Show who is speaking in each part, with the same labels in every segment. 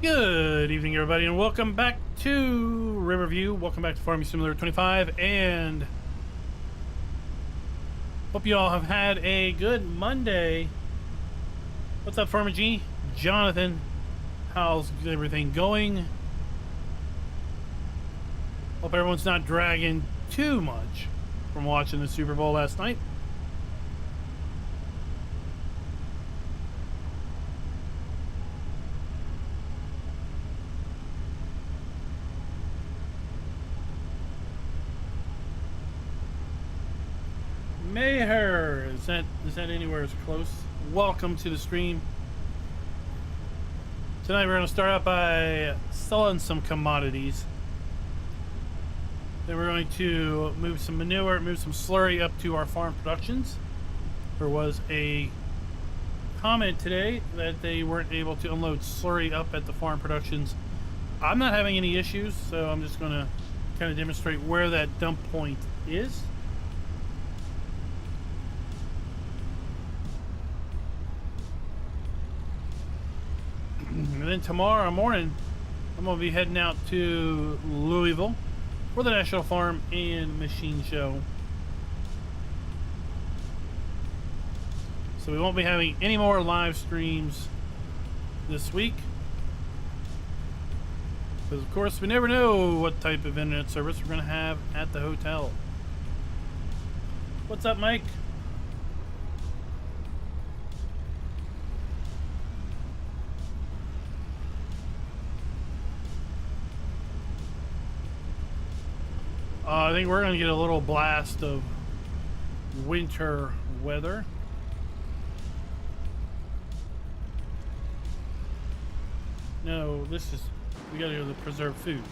Speaker 1: Good evening, everybody, and welcome back to Riverview. Welcome back to Farming Simulator 25, and hope you all have had a good Monday. What's up, Farmer G? Jonathan, how's everything going? Hope everyone's not dragging too much from watching the Super Bowl last night. Mayher, is that anywhere as close? Welcome to the stream. Tonight we're going to start out by selling some commodities. Then we're going to move some manure, move some slurry up to our farm productions. There was a comment today that they weren't able to unload slurry up at the farm productions. I'm not having any issues, so I'm just going to kind of demonstrate where that dump point is. And then tomorrow morning, I'm going to be heading out to Louisville for the National Farm and Machine Show. So we won't be having any more live streams this week. Because, of course, we never know what type of internet service we're going to have at the hotel. What's up, Mike? I think we're going to get a little blast of winter weather. No, this is, we got to go to the preserved foods.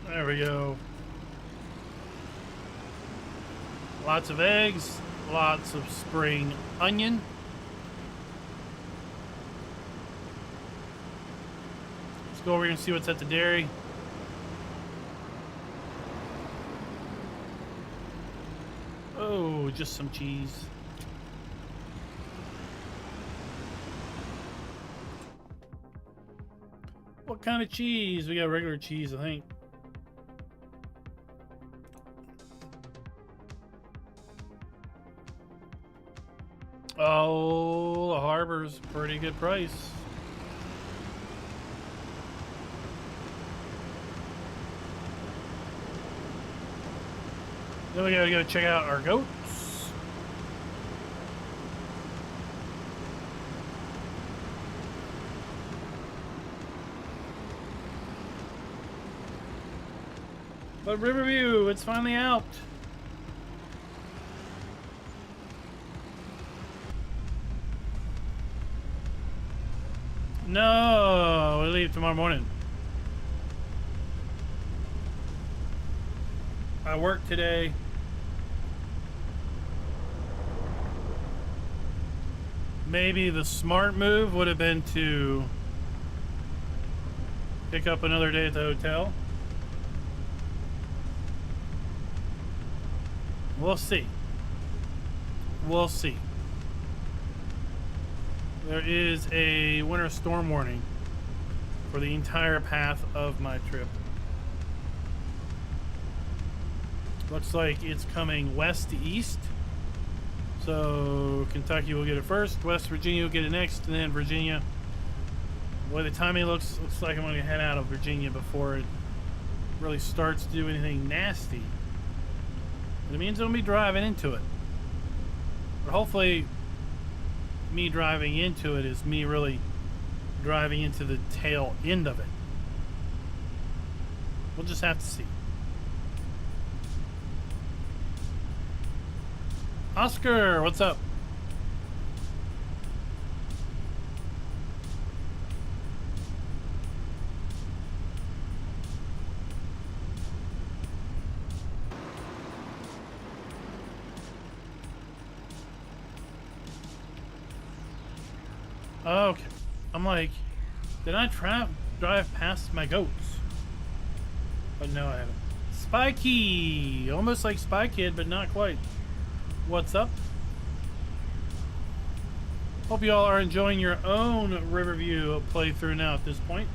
Speaker 1: There we go. Lots of eggs, lots of spring onion. Let's go over here and see what's at the dairy. Oh, just some cheese. What kind of cheese? We got regular cheese, I think. Oh, the Harbor's pretty good price. Then we gotta go check out our goats. But Riverview, it's finally out. No, we leave tomorrow morning. I work today. Maybe the smart move would have been to pick up another day at the hotel. We'll see. We'll see. There is a winter storm warning for the entire path of my trip. Looks like it's coming west to east. So Kentucky will get it first, West Virginia will get it next, and then Virginia. Boy, the timing looks like I'm going to head out of Virginia before it really starts to do anything nasty. But it means I'm going to be driving into it. But hopefully, me driving into it is me really driving into the tail end of it. We'll just have to see. Oscar, what's up? Okay. I'm like, did I drive past my goats? But no, I haven't. Spikey! Almost like Spy Kid, but not quite. What's up? Hope you all are enjoying your own Riverview playthrough now at this point.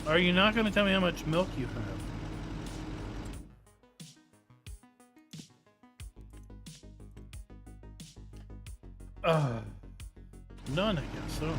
Speaker 1: Are you not going to tell me how much milk you have? None, I guess so.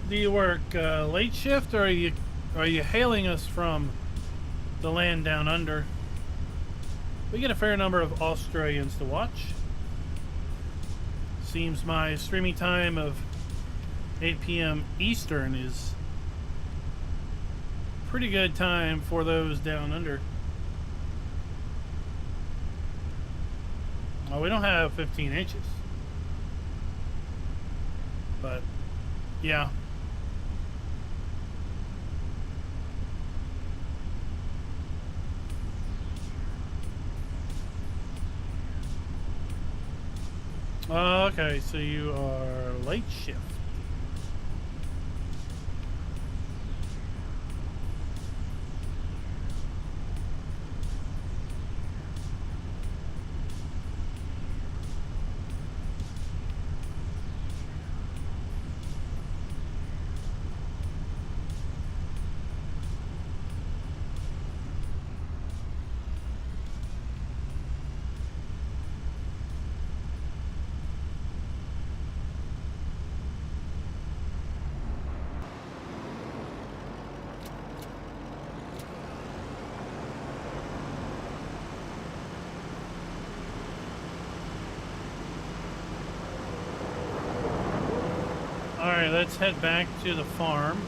Speaker 1: Do you work late shift, or are you hailing us from the land down under? We get a fair number of Australians to watch. Seems my streaming time of 8 p.m. Eastern is pretty good time for those down under. Well, we don't have 15 inches, but yeah. Okay, so you are late shift. Alright, let's head back to the farm.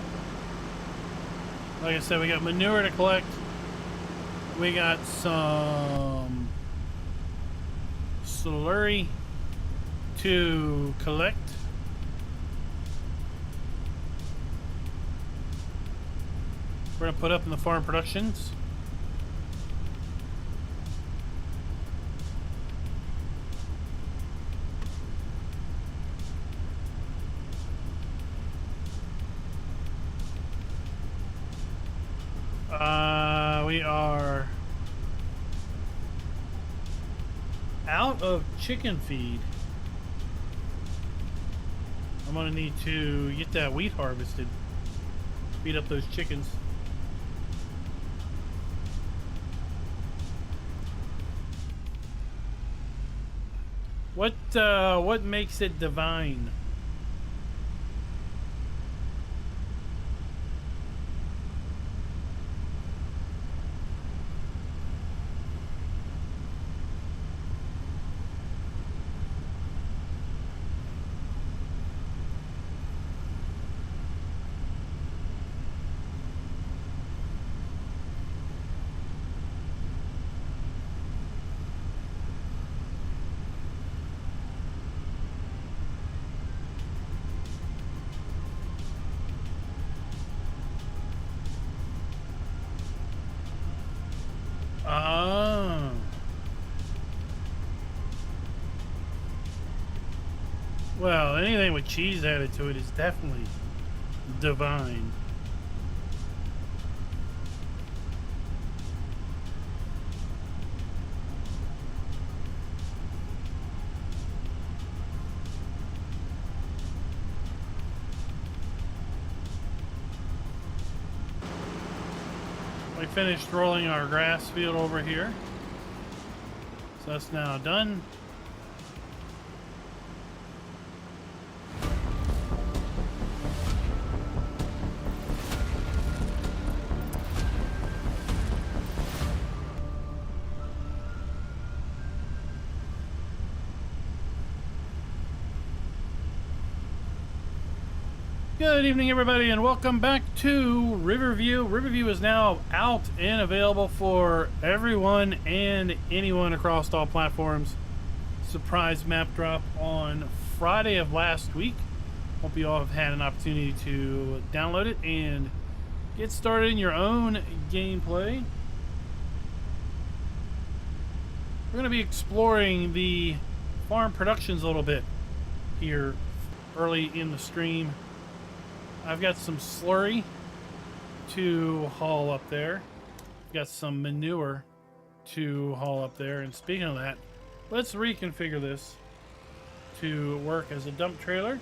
Speaker 1: Like I said, we got manure to collect. We got some slurry to collect. We're going to put up in the farm productions. We are out of chicken feed. I'm gonna need to get that wheat harvested. Feed up those chickens. What makes it divine? Well, anything with cheese added to it is definitely divine. We finished rolling our grass field over here, so that's now done. Good evening, everybody, and welcome back to Riverview. Riverview is now out and available for everyone and anyone across all platforms. Surprise map drop on Friday of last week. Hope you all have had an opportunity to download it and get started in your own gameplay. We're going to be exploring the farm productions a little bit here early in the stream. I've got some slurry to haul up there. Got some manure to haul up there. And speaking of that, let's reconfigure this to work as a dump trailer.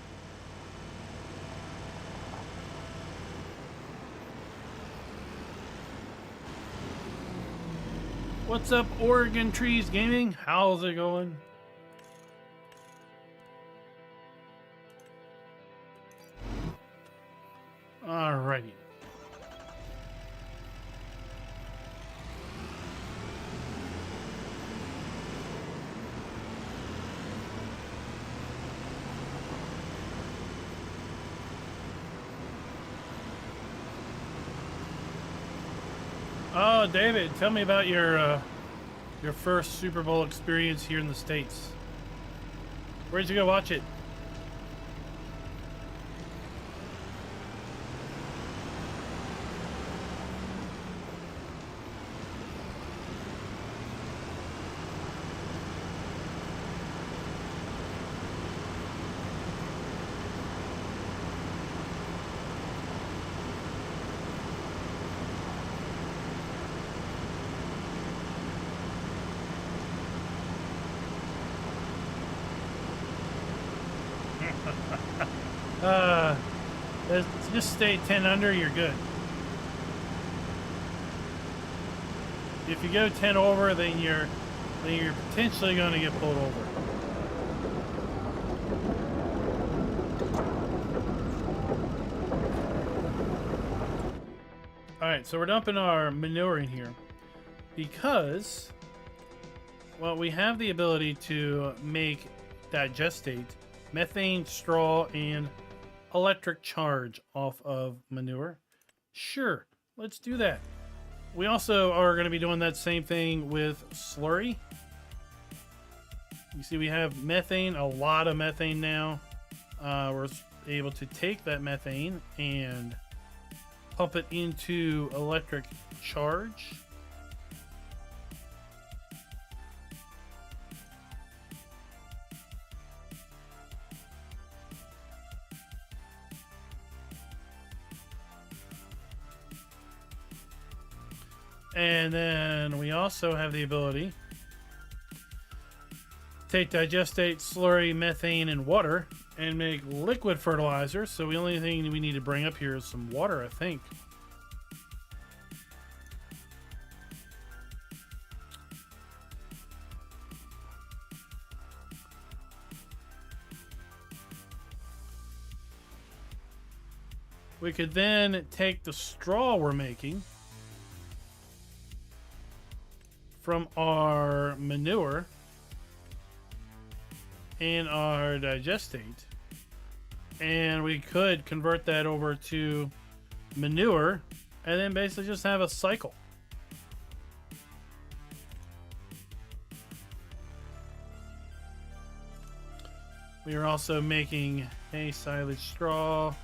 Speaker 1: What's up, Oregon Trees Gaming? How's it going? Alrighty. Oh, David, tell me about your first Super Bowl experience here in the States. Where'd you go watch it? Just stay 10 under, you're good. If you go 10 over, then you're potentially going to get pulled over. Alright, so we're dumping our manure in here because, well, we have the ability to make digestate, methane, straw, and electric charge off of manure. Sure, let's do that. We also are going to be doing that same thing with slurry. You see we have methane, a lot of methane now. We're able to take that methane and pump it into electric charge. And then we also have the ability to take digestate, slurry, methane, and water and make liquid fertilizer. So the only thing we need to bring up here is some water, I think. We could then take the straw we're making from our manure and our digestate, and we could convert that over to manure and then basically just have a cycle. We are also making hay, silage, straw,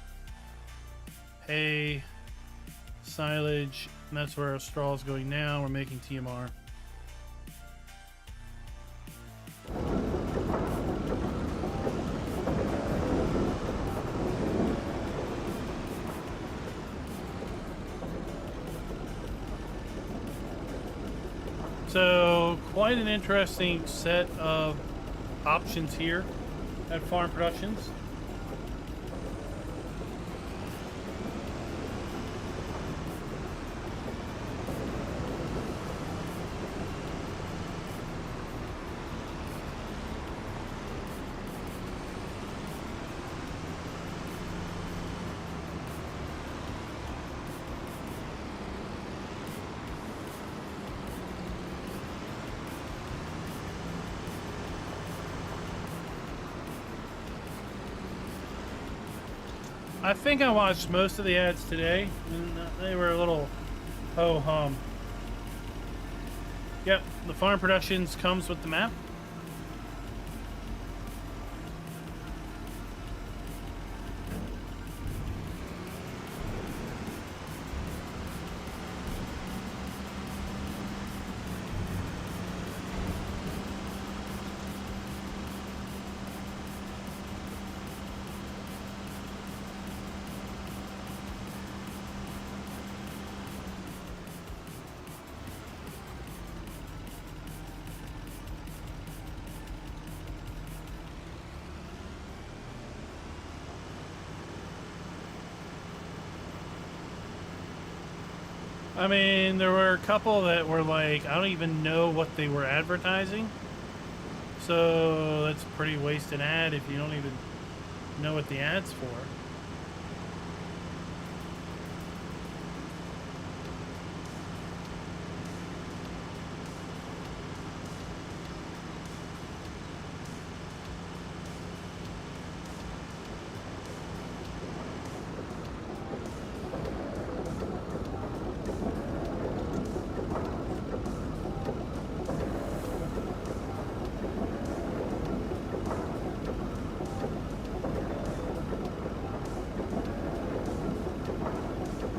Speaker 1: hay, silage, and that's where our straw is going now. We're making TMR. So, quite an interesting set of options here at Farm Productions. I think I watched most of the ads today, and they were a little ho-hum. Yep, the farm productions comes with the map. I mean, there were a couple that were like, I don't even know what they were advertising. So that's a pretty wasted ad if you don't even know what the ad's for.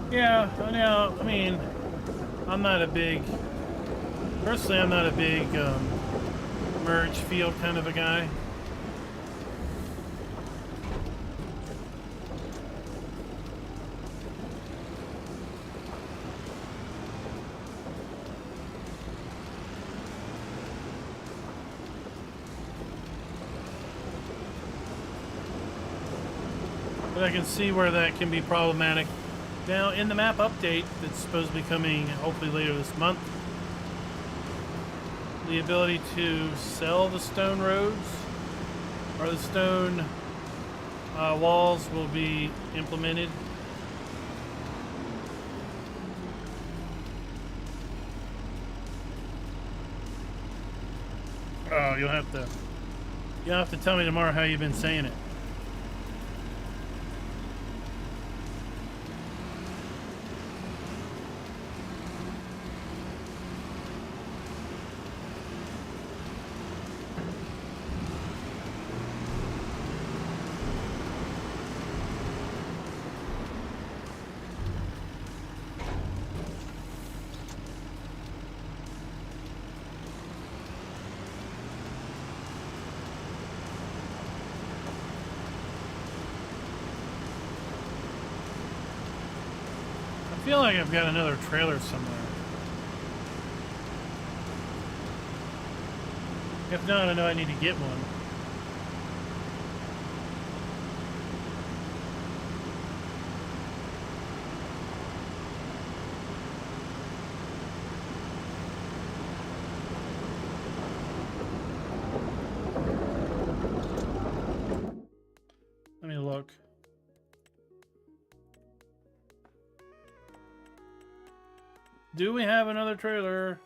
Speaker 1: Yeah, I mean, I'm not a big, personally, I'm not a big merge field kind of a guy. But I can see where that can be problematic. Now, in the map update that's supposed to be coming hopefully later this month, the ability to sell the stone roads or the stone walls will be implemented. Oh, you'll have to tell me tomorrow how you've been saying it. I feel like I've got another trailer somewhere. If not, I know I need to get one. Let me look. Do we have another trailer?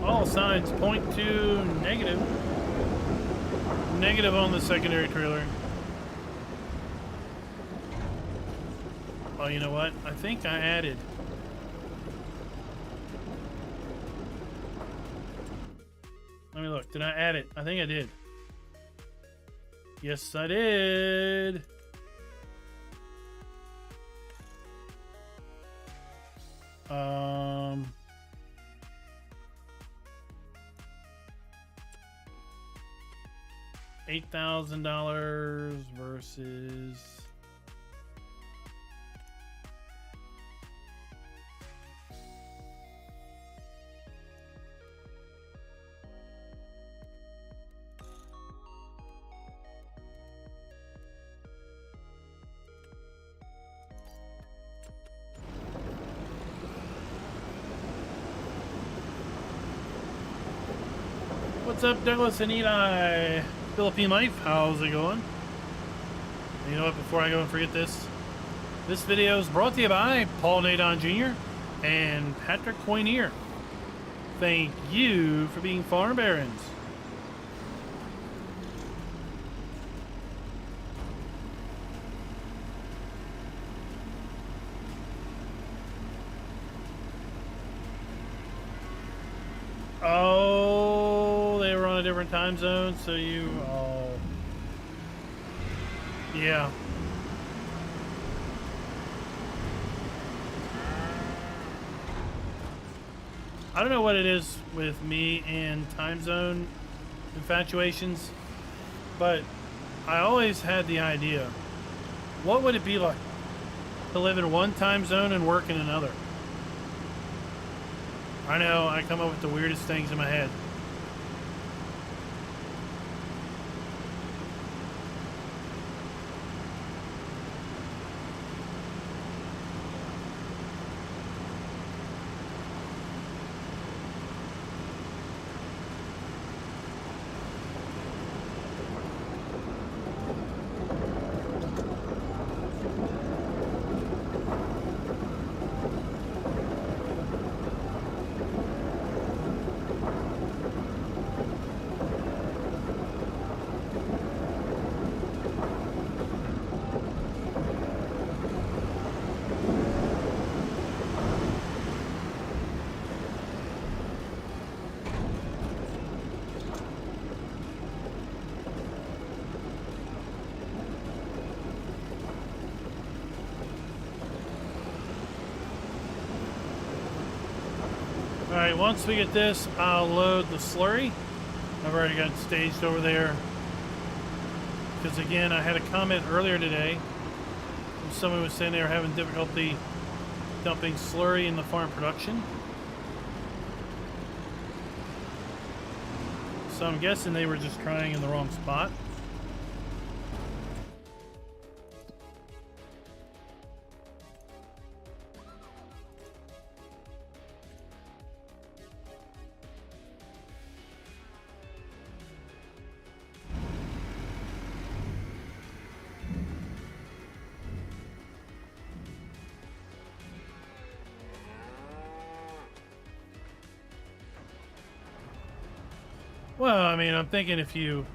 Speaker 1: All signs point to negative. Negative on the secondary trailer. Oh, you know what? I think I added. Let me look. Did I add it? I think I did. Yes, I did. $8,000 versus what's up, Douglas and Eli? Philippine Life, how's it going? And you know what, before I go and forget this, this video is brought to you by Paul Nadon Jr. and Patrick Coynier. Thank you for being farm barons. different time zones, so you... Oh. Yeah. I don't know what it is with me and time zone infatuations, but I always had the idea, what would it be like to live in one time zone and work in another? I know, I come up with the weirdest things in my head. Alright, once we get this, I'll load the slurry. I've already got it staged over there. Because again, I had a comment earlier today. Someone was saying they were having difficulty dumping slurry in the farm production. So I'm guessing they were just trying in the wrong spot. Well, I mean, I'm thinking if you,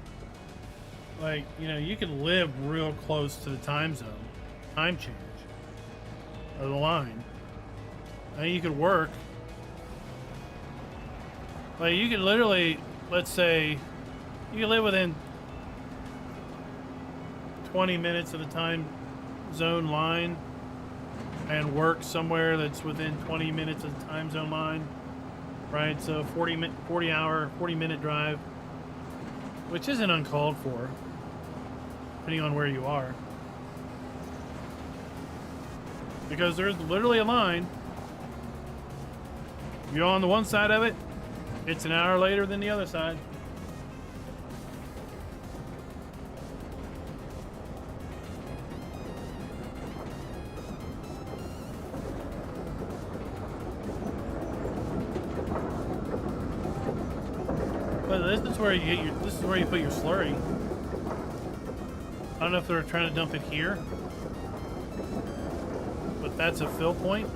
Speaker 1: like, you know, you could live real close to the time zone, time change, of the line. And you could work. Like, you could literally, let's say, you could live within 20 minutes of the time zone line and work somewhere that's within 20 minutes of the time zone line. Right, so 40 minute drive, which isn't uncalled for, depending on where you are. Because there's literally a line. You're on the one side of it, it's an hour later than the other side. But this is where you get your, this is where you put your slurry. I don't know if they're trying to dump it here, but that's a fill point.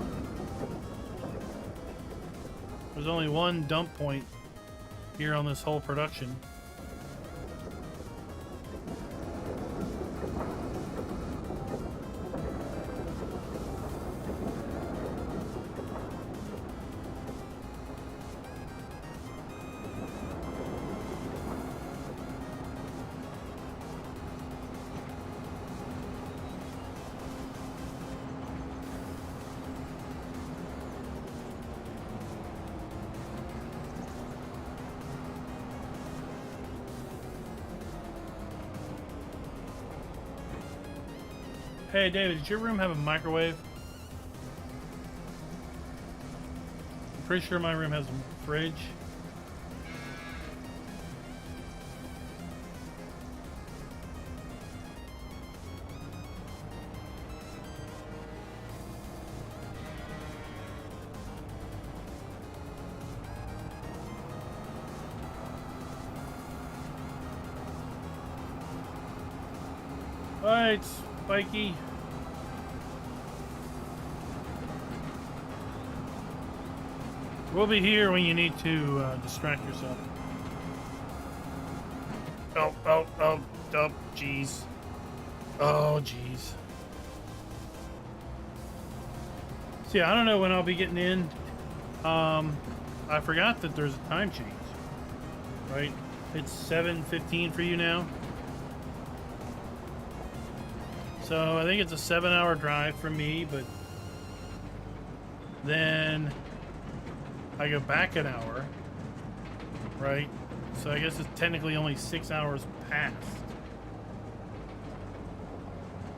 Speaker 1: There's only one dump point here on this whole production. Hey David, does your room have a microwave? I'm pretty sure my room has a fridge. Alright, Spikey. We'll be here when you need to distract yourself. Oh, jeez. Oh, jeez. See, I don't know when I'll be getting in. I forgot that there's a time change, right? It's 7:15 for you now. So I think it's a 7-hour drive for me, but then I go back an hour, right? So I guess it's technically only 6 hours past.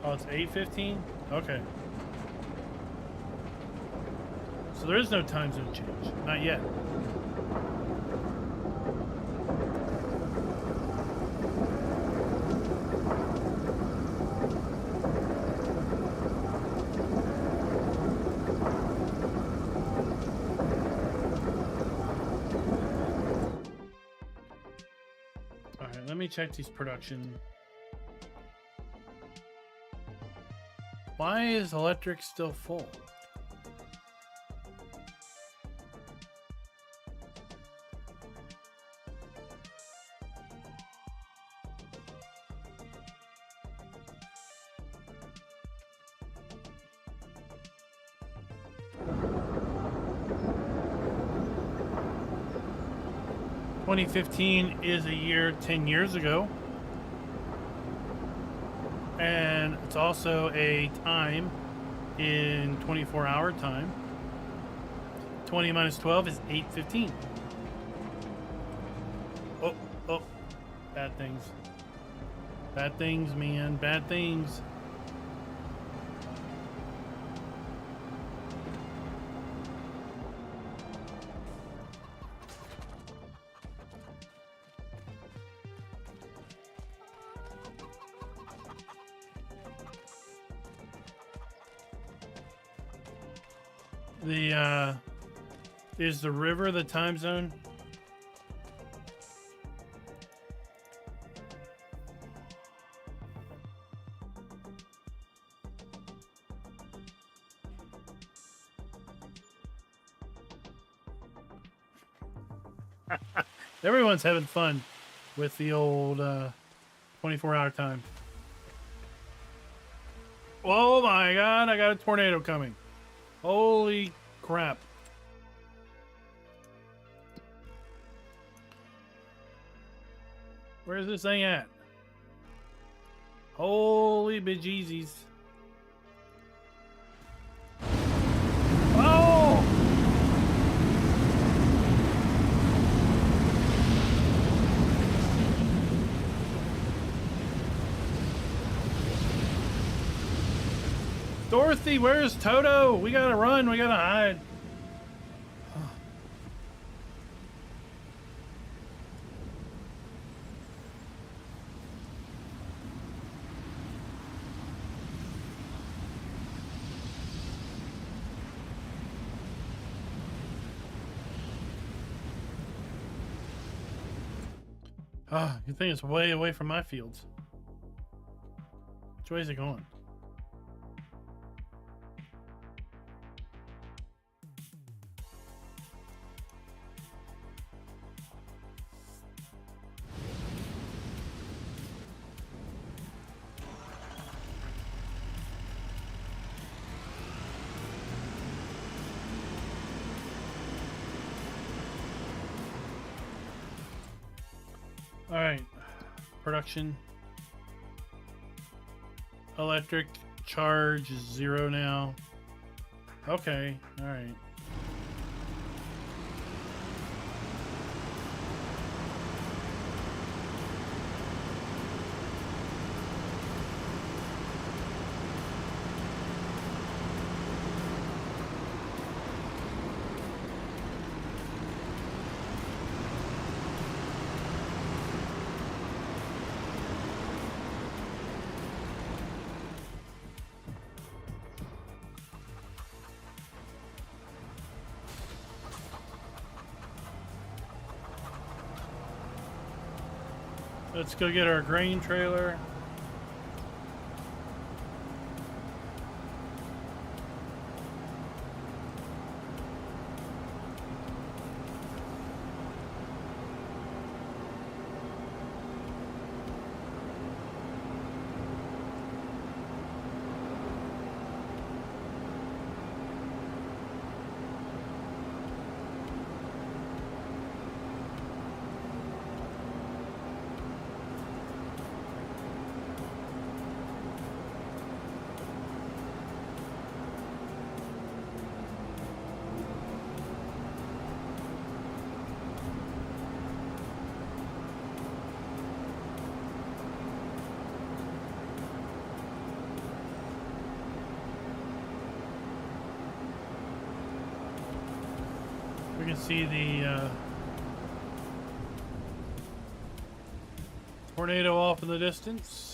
Speaker 1: Oh, it's 8:15? Okay. So there is no time zone change. Not yet. Alright, let me check these production. Why is electric still full? $2015 is a year 10 years ago. And it's also a time in 24-hour time. 20 minus 12 is 8:15. Oh, bad things. Bad things, man, bad things. Is the river the time zone? Everyone's having fun with the old 24-hour time. Oh my God, I got a tornado coming. Holy crap. Where's this thing at? Holy bejeezies. Oh! Dorothy, where's Toto? We gotta run, we gotta hide. Ah, good thing it's way away from my fields. Which way is it going? All right, production. Electric charge is 0 now. Okay, all right. Let's go get our grain trailer. We can see the tornado off in the distance.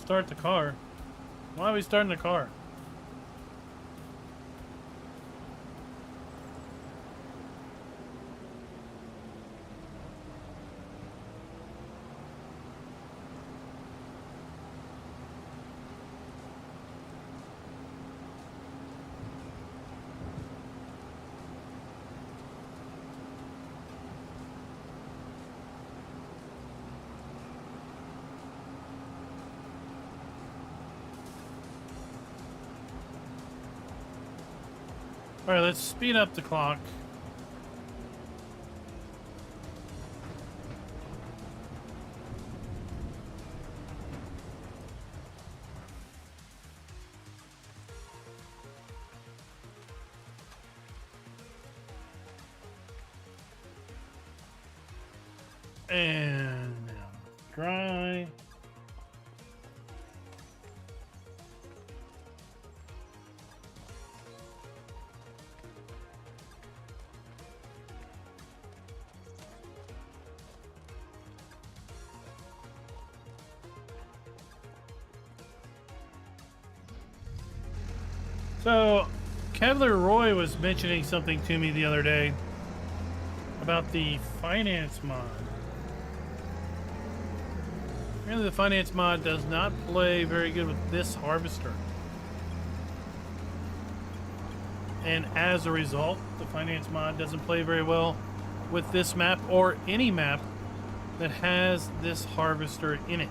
Speaker 1: Start the car. Why are we starting the car? All right, let's speed up the clock. And now dry. So, Kevlar Roy was mentioning something to me the other day about the finance mod. Apparently the finance mod does not play very good with this harvester. And as a result, the finance mod doesn't play very well with this map or any map that has this harvester in it.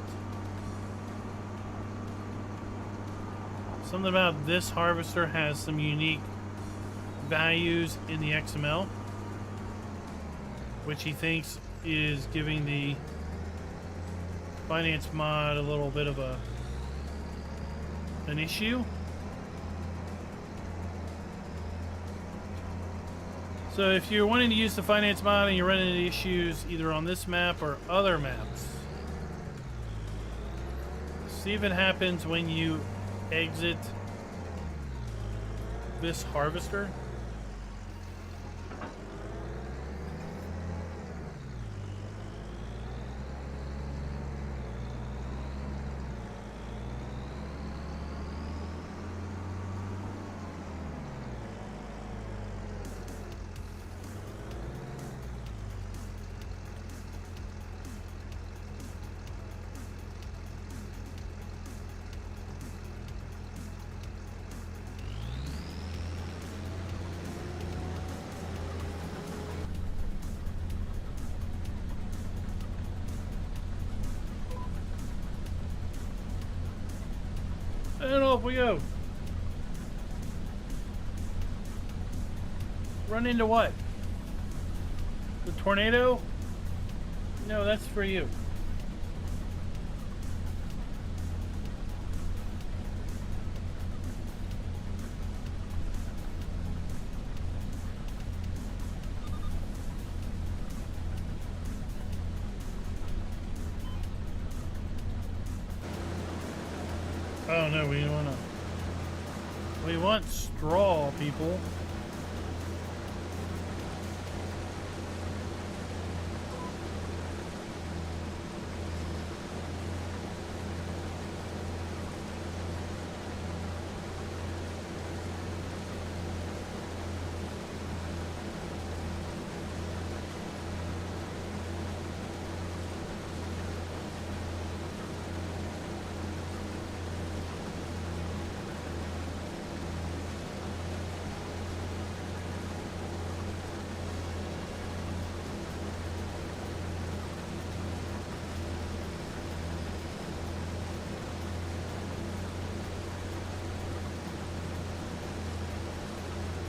Speaker 1: Something about this harvester has some unique values in the XML, which he thinks is giving the finance mod a little bit of an issue. So if you're wanting to use the finance mod and you're running into issues either on this map or other maps, see if it happens when you exit this harvester. And off we go. Run into what? The tornado? No, that's for you. Oh no, we want straw, people.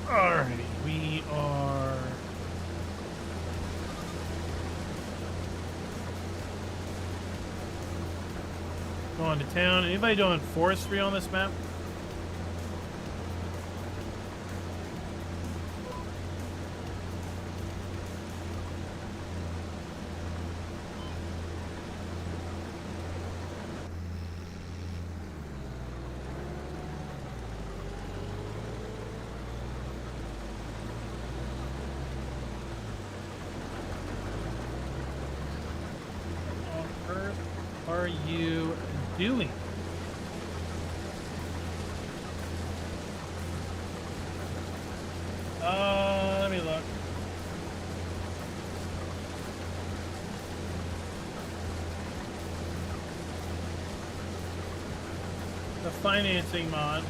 Speaker 1: Alrighty, we are going to town. Anybody doing forestry on this map? Are you doing? Let me look. The financing mod.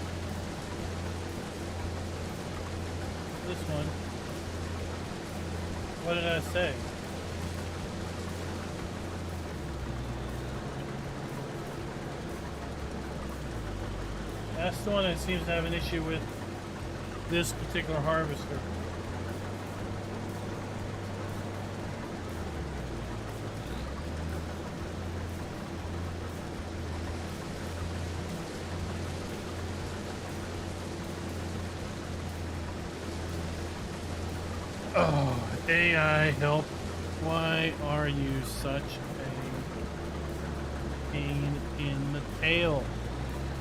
Speaker 1: This one. What did I say? That's the one that seems to have an issue with this particular harvester. Oh, AI help. Why are you such a pain in the tail?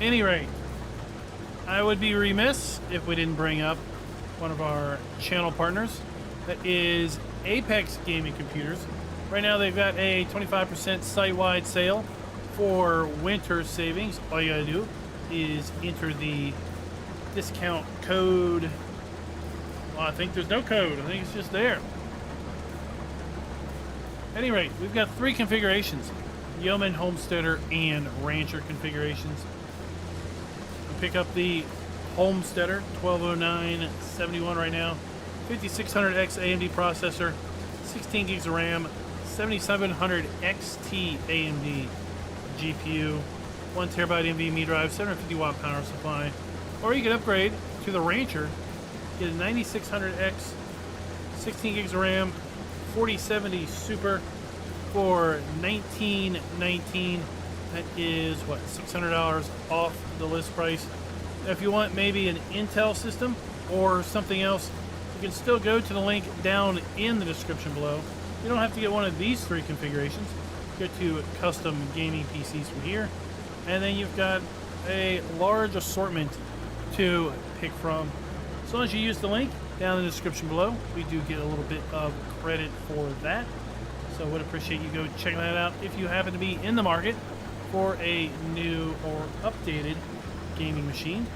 Speaker 1: Any rate, I would be remiss if we didn't bring up one of our channel partners. That is Apex Gaming Computers. Right now they've got a 25% site-wide sale for winter savings. All you gotta do is enter the discount code. Well, I think there's no code. I think it's just there. At any rate, we've got 3 configurations: Yeoman, Homesteader, and Rancher configurations. Pick up the Homesteader 1209-71 right now. 5600X AMD processor, 16 gigs of RAM, 7700 XT AMD GPU, 1 terabyte NVMe drive, 750 watt power supply. Or you can upgrade to the Rancher, get a 9600X, 16 gigs of RAM, 4070 Super for $1919. That is what, $600 off the list price. Now, if you want maybe an Intel system or something else, you can still go to the link down in the description below. You don't have to get one of these 3 configurations. Go to custom gaming PCs from here, and then you've got a large assortment to pick from. As long as you use the link down in the description below, we do get a little bit of credit for that. So I would appreciate you go checking that out if you happen to be in the market for a new or updated gaming machine.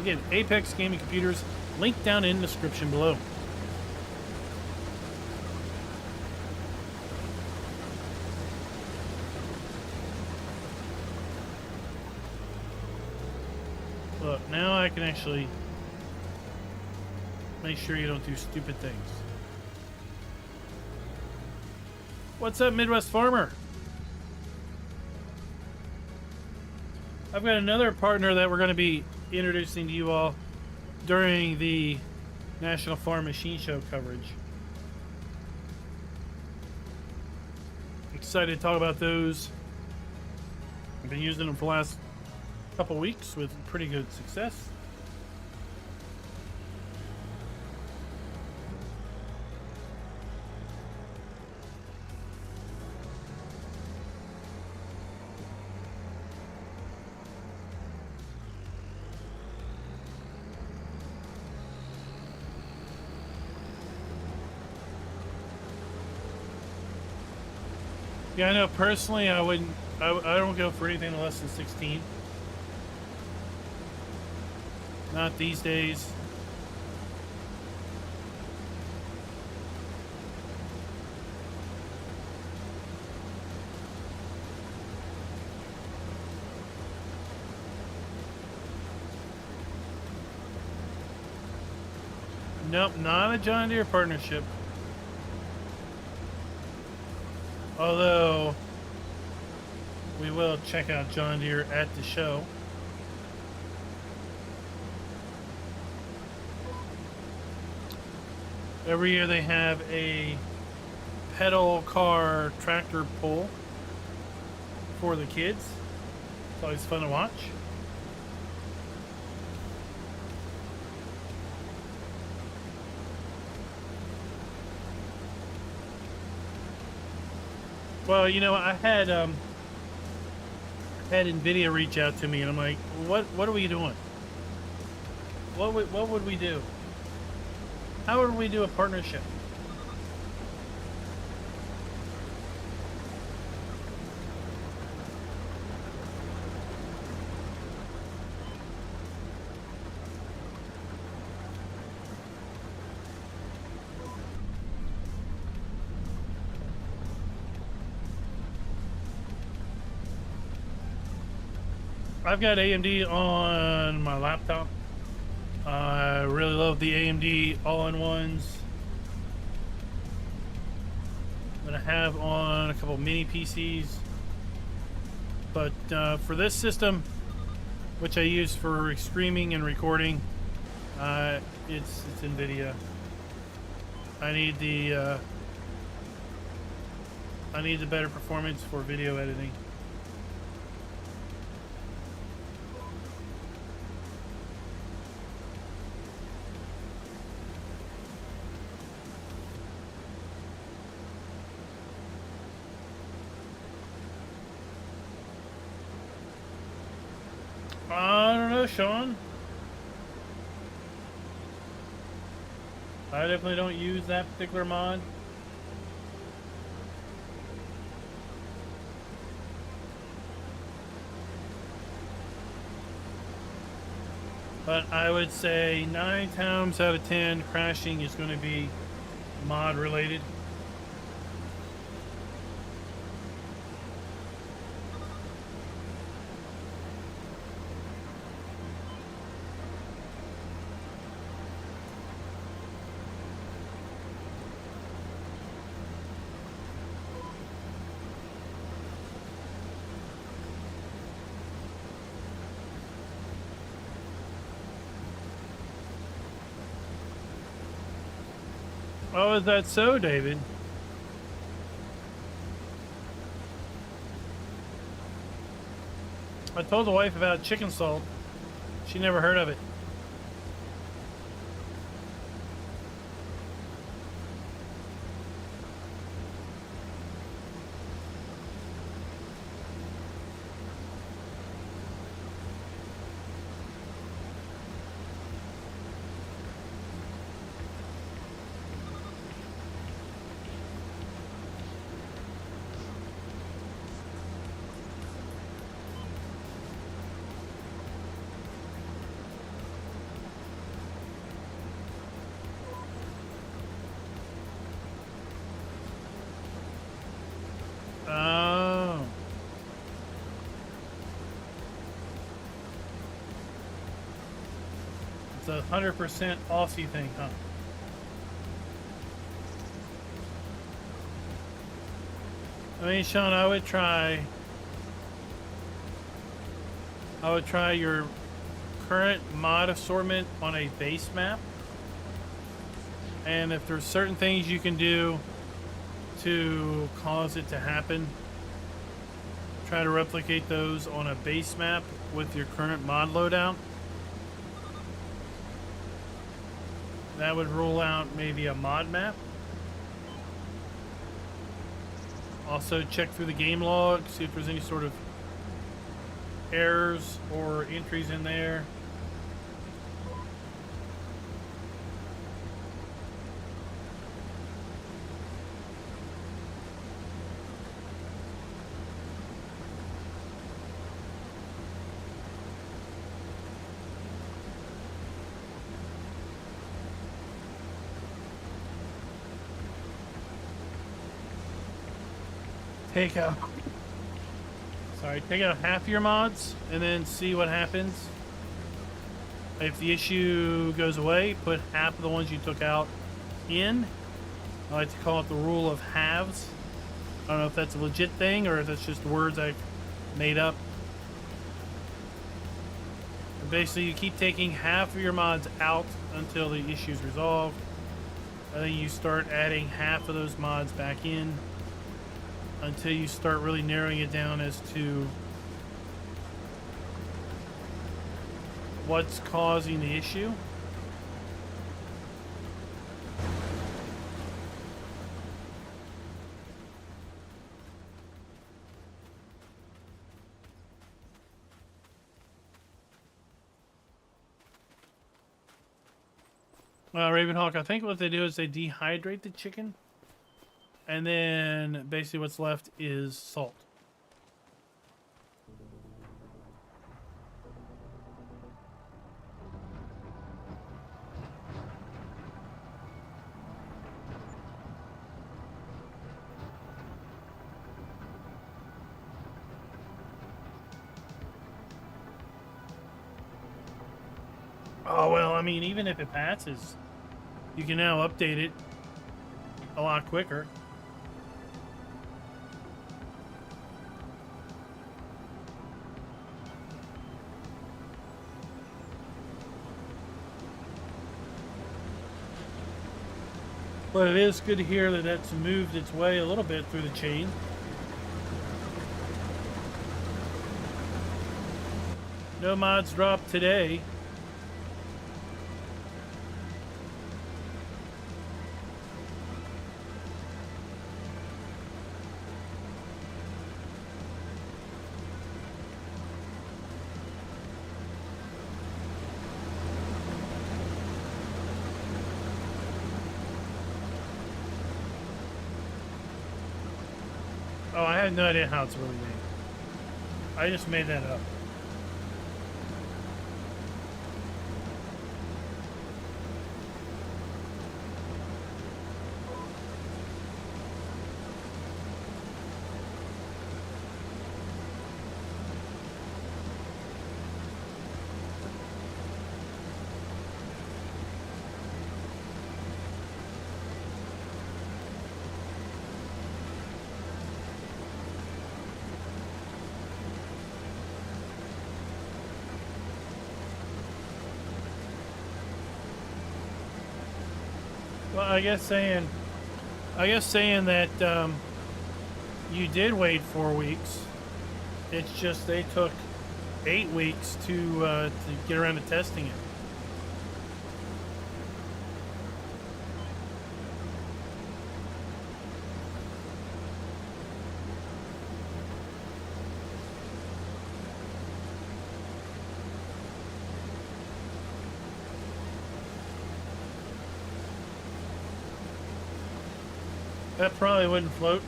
Speaker 1: Again, Apex Gaming Computers, link down in the description below. Look, now I can actually make sure you don't do stupid things. What's up, Midwest Farmer? I've got another partner that we're going to be introducing to you all during the National Farm Machine Show coverage. Excited to talk about those. I've been using them for the last couple weeks with pretty good success. Yeah, I know personally I wouldn't, I don't go for anything less than 16. Not these days. Nope, not a John Deere partnership. Although, we will check out John Deere at the show. Every year they have a pedal car tractor pull for the kids. It's always fun to watch. Well, you know, I had NVIDIA reach out to me, and I'm like, what are we doing? What would we do? How would we do a partnership? I've got AMD on my laptop. I really love the AMD all-in-ones that I have on a couple mini PCs. But for this system, which I use for streaming and recording, it's NVIDIA. I need the better performance for video editing. I don't know, Sean. I definitely don't use that particular mod. But I would say 9 times out of 10, crashing is going to be mod related. Oh, is that so, David? I told the wife about chicken salt. She never heard of it. Oh. It's a 100% Aussie thing, huh? I mean, Sean, I would try your current mod assortment on a base map. And if there's certain things you can do to cause it to happen, try to replicate those on a base map with your current mod loadout. That would rule out maybe a mod map. Also check through the game log, see if there's any sort of errors or entries in there. Take out half your mods and then see what happens. If the issue goes away, put half of the ones you took out in. I like to call it the rule of halves. I don't know if that's a legit thing or if that's just words I've made up. But basically, you keep taking half of your mods out until the issue is resolved. I think you start adding half of those mods back in until you start really narrowing it down as to what's causing the issue. Ravenhawk, I think what they do is they dehydrate the chicken, and then basically what's left is salt. Oh, well, I mean, even if it passes, you can now update it a lot quicker. But it is good to hear that that's moved its way a little bit through the chain. No mods dropped today. Oh, I have no idea how it's really made. I just made that up. Well, I guess saying that you did wait 4 weeks. It's just they took 8 weeks to get around to testing it. That probably wouldn't float.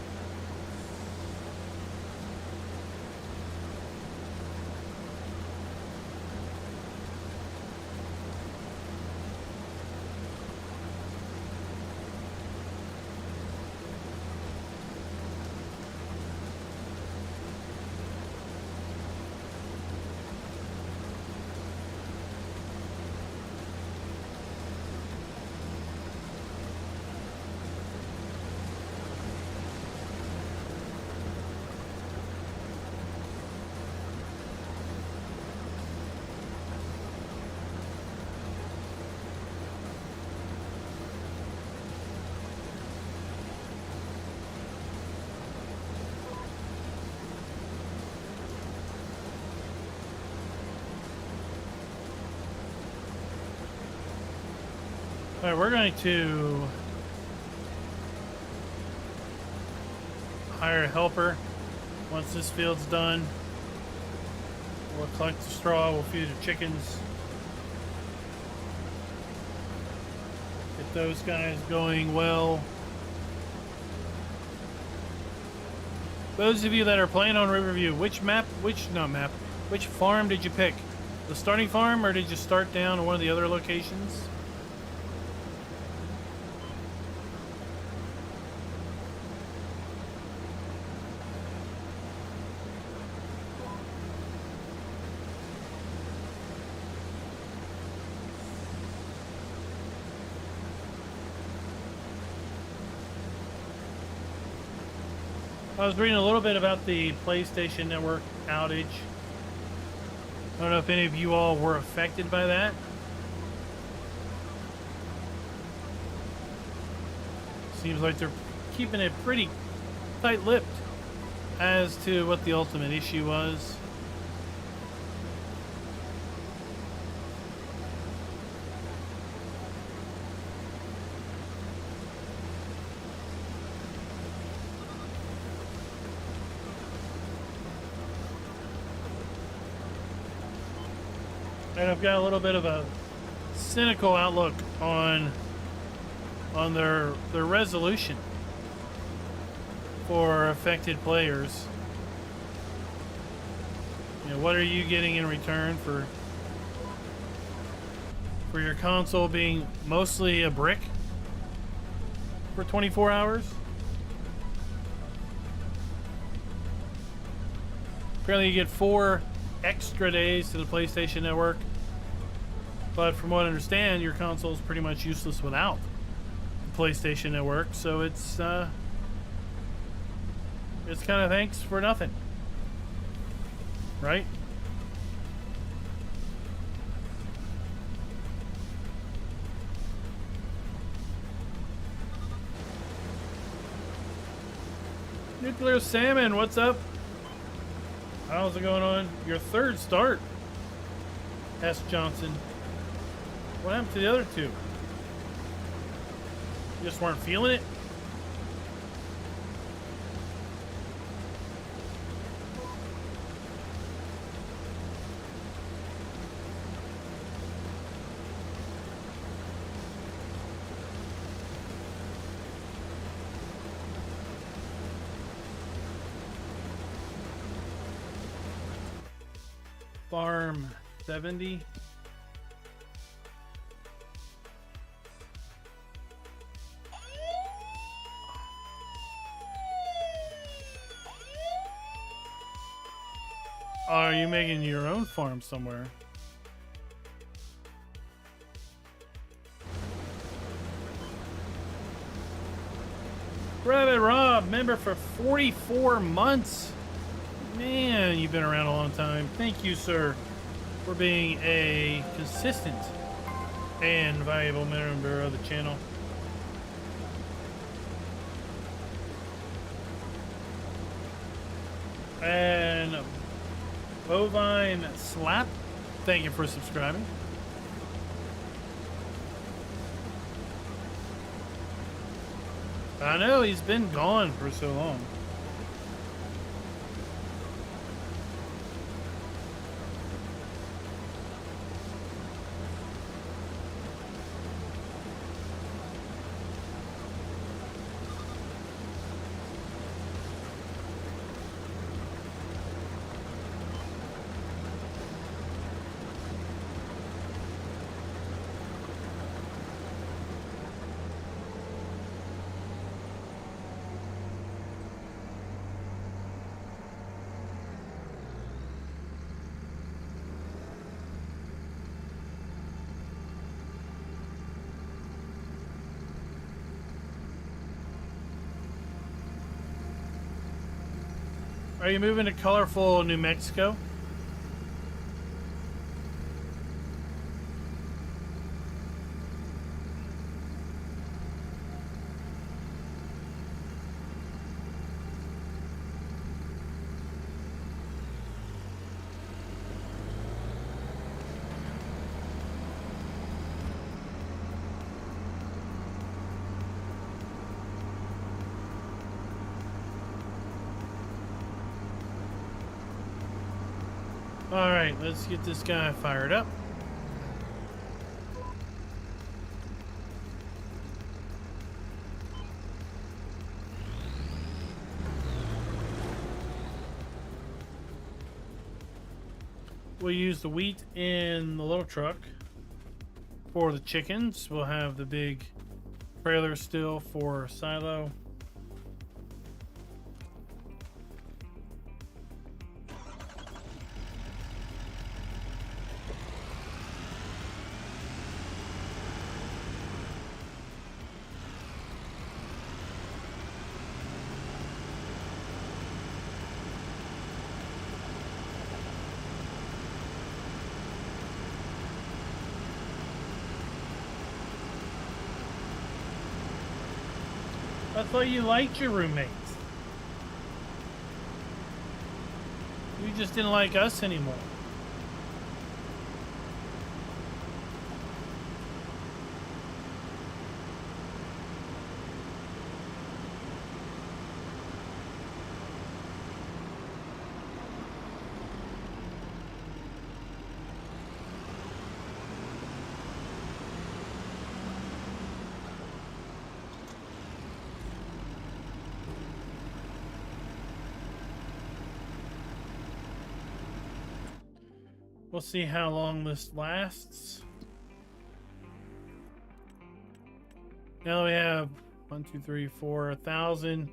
Speaker 1: All right, we're going to hire a helper. Once this field's done, we'll collect the straw, we'll feed the chickens. Get those guys going well. Those of you that are playing on Riverview, which farm did you pick? The starting farm, or did you start down at one of the other locations? I was reading a little bit about the PlayStation Network outage. I don't know if any of you all were affected by that. Seems like they're keeping it pretty tight-lipped as to what the ultimate issue was. And I've got a little bit of a cynical outlook on their resolution for affected players. You know, what are you getting in return for your console being mostly a brick for 24 hours? Apparently you get 4 extra days to the PlayStation Network, but from what I understand, your console is pretty much useless without the PlayStation Network, so it's kind of thanks for nothing, right? Nuclear Salmon, what's up? How's it going on? Your third start, S. Johnson. What happened to the other 2? You just weren't feeling it? Farm 70. Are you making your own farm somewhere? Rabbit Rob, member for 44 months. Man, you've been around a long time. Thank you, sir, for being a consistent and valuable member of the channel. And Bovine Slap, thank you for subscribing. I know, he's been gone for so long. Are you moving to colorful New Mexico? All right, let's get this guy fired up. We'll use the wheat in the little truck for the chickens. We'll have the big trailer still for silo. I thought you liked your roommates. You just didn't like us anymore. We'll see how long this lasts. Now we have 1, 2, 3, 4, 1,000,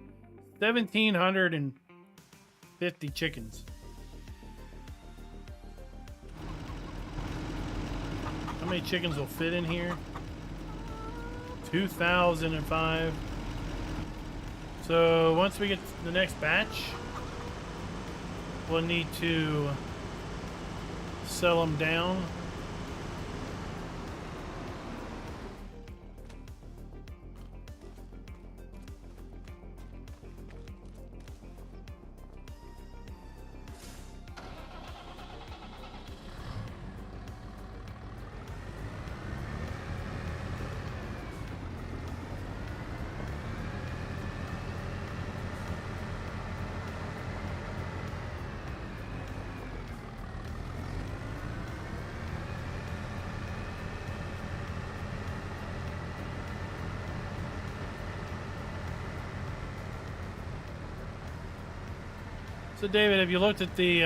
Speaker 1: 1,750 chickens. How many chickens will fit in here? 2,005. So once we get to the next batch, we'll need to sell them down. So David, have you looked at the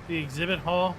Speaker 1: exhibit hall?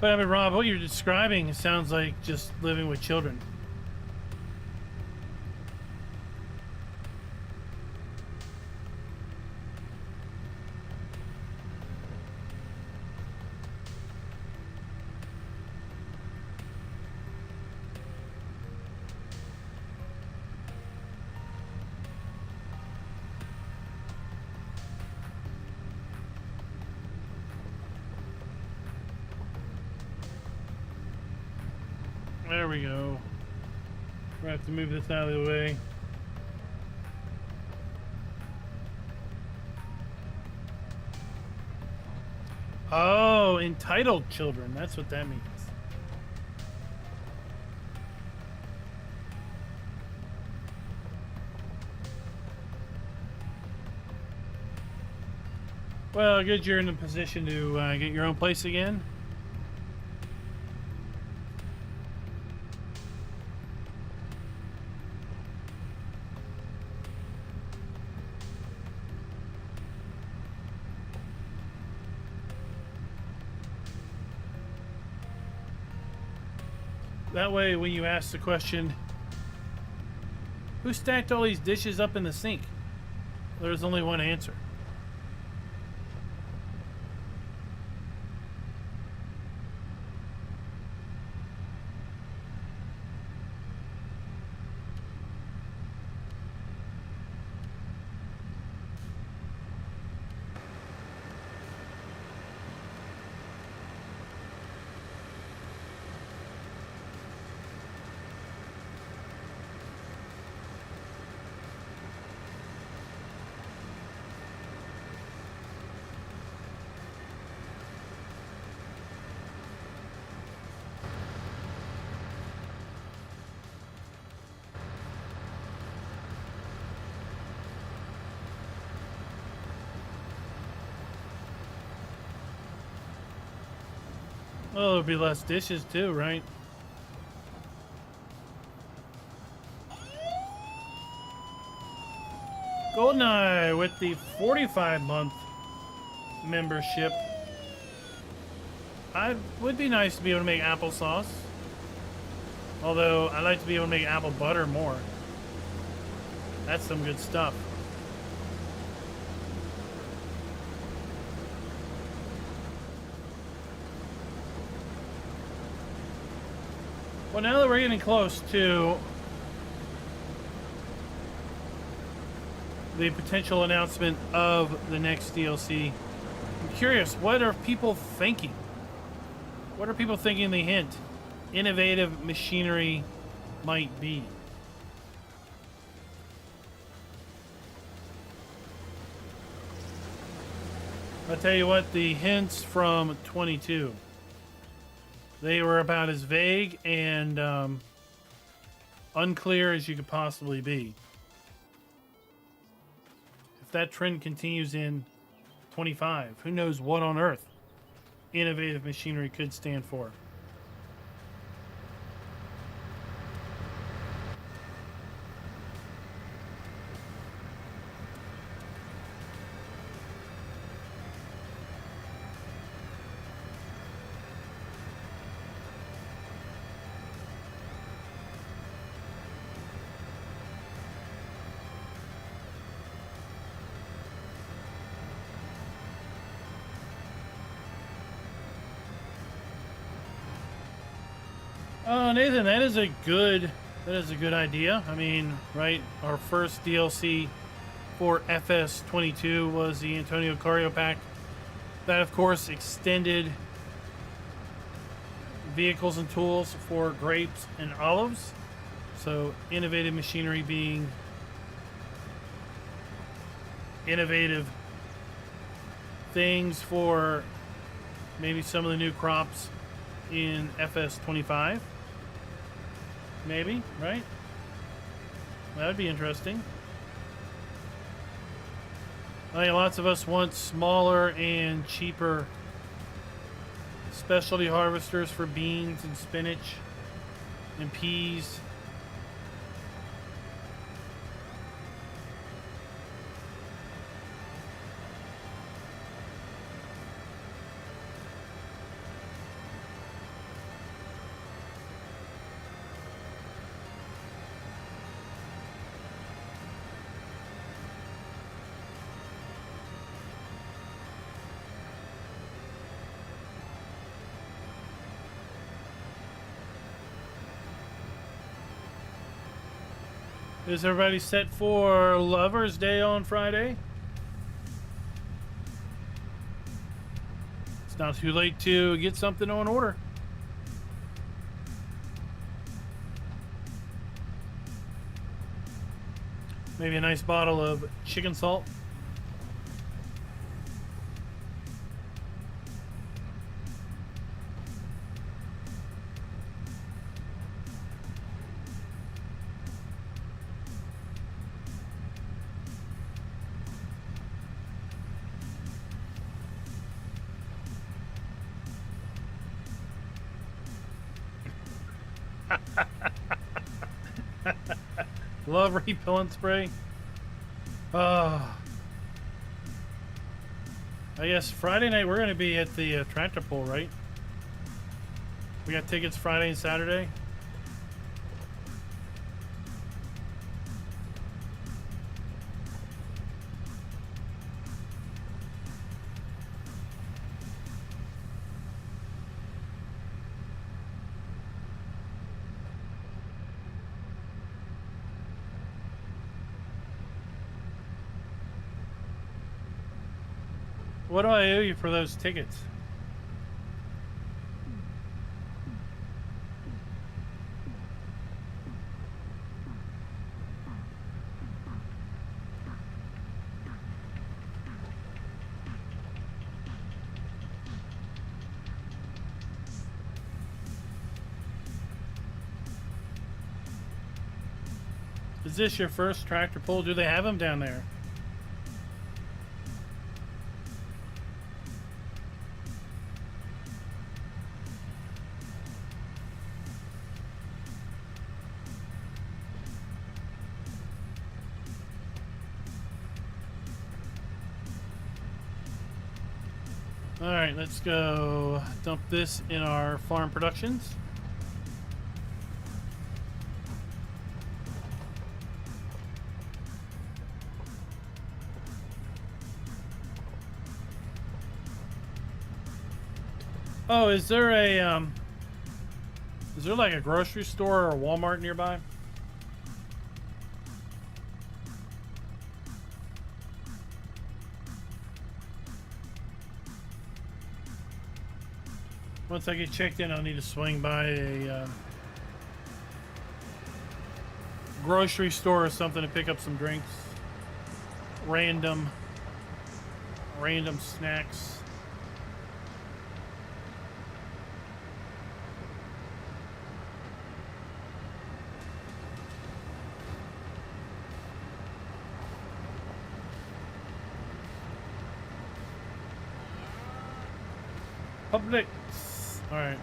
Speaker 1: But I mean, Rob, what you're describing sounds like just living with children. There we go. We're gonna have to move this out of the way. Oh, entitled children. That's what that means. Well, good you're in a position to get your own place again. That way, when you ask the question, who stacked all these dishes up in the sink? There's only one answer. Well, there'll be less dishes too, right? GoldenEye with the 45-month membership. I would be nice to be able to make applesauce. Although I like to be able to make apple butter more. That's some good stuff. Well, now that we're getting close to the potential announcement of the next DLC, I'm curious, what are people thinking? What are people thinking the hint innovative machinery might be? I'll tell you what, the hints from 22, they were about as vague and unclear as you could possibly be. If that trend continues in 25, who knows what on earth innovative machinery could stand for. Nathan, that is a good idea. I mean, right, our first DLC for FS22 was the Antonio Carrio pack. That, of course, extended vehicles and tools for grapes and olives. So, innovative machinery being innovative things for maybe some of the new crops in FS25. Maybe, right? That would be interesting. I think lots of us want smaller and cheaper specialty harvesters for beans and spinach and peas. Is everybody set for Lover's Day on Friday? It's not too late to get something on order. Maybe a nice bottle of chicken salt. Love repellent spray. I guess Friday night we're going to be at the tractor pull, right? We got tickets Friday and Saturday. What do I owe you for those tickets? Is this your first tractor pull? Do they have them down there? All right, let's go dump this in our farm productions. Oh, is there like a grocery store or a Walmart nearby? Once I get checked in, I'll need to swing by a grocery store or something to pick up some drinks. Random snacks. Publix. All right.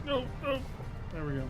Speaker 1: No. There we go.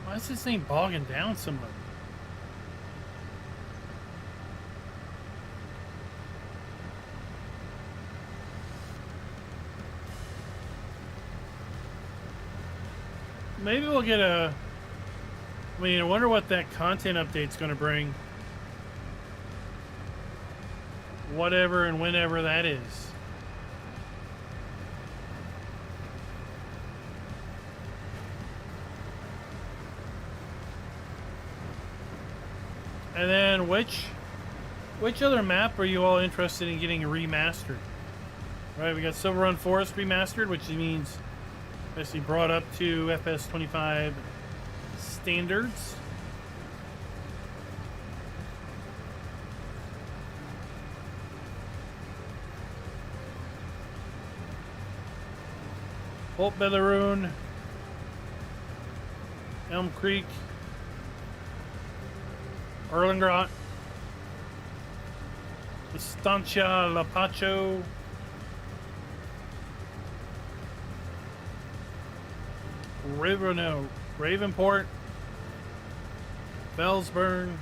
Speaker 1: Why is this thing bogging down so much? Maybe we'll get a... I mean, I wonder what that content update's going to bring. Whatever and whenever that is. And then which other map are you all interested in getting remastered? Right, we got Silver Run Forest remastered, which means basically brought up to FS25 standards. Holt Belleroon, Elm Creek, Erlengrot, Estancia La Pacho, Ravenport, Bellsburn,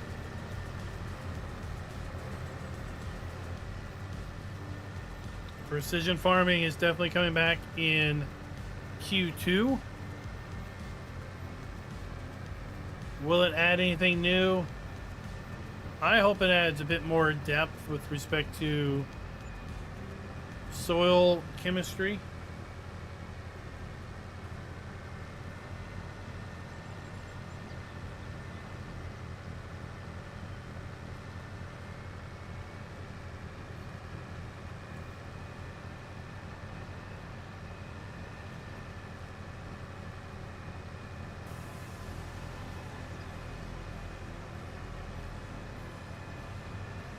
Speaker 1: Precision Farming is definitely coming back in Q2. Will it add anything new? I hope it adds a bit more depth with respect to soil chemistry.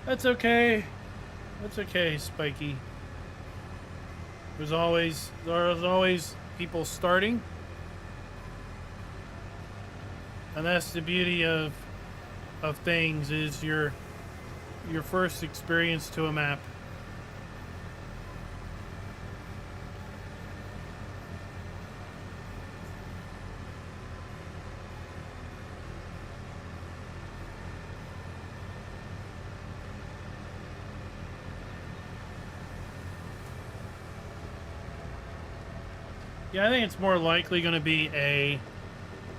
Speaker 1: That's okay. That's okay, Spiky. There's always people starting. And that's the beauty of things, is your first experience to a map. Yeah, I think it's more likely going to be a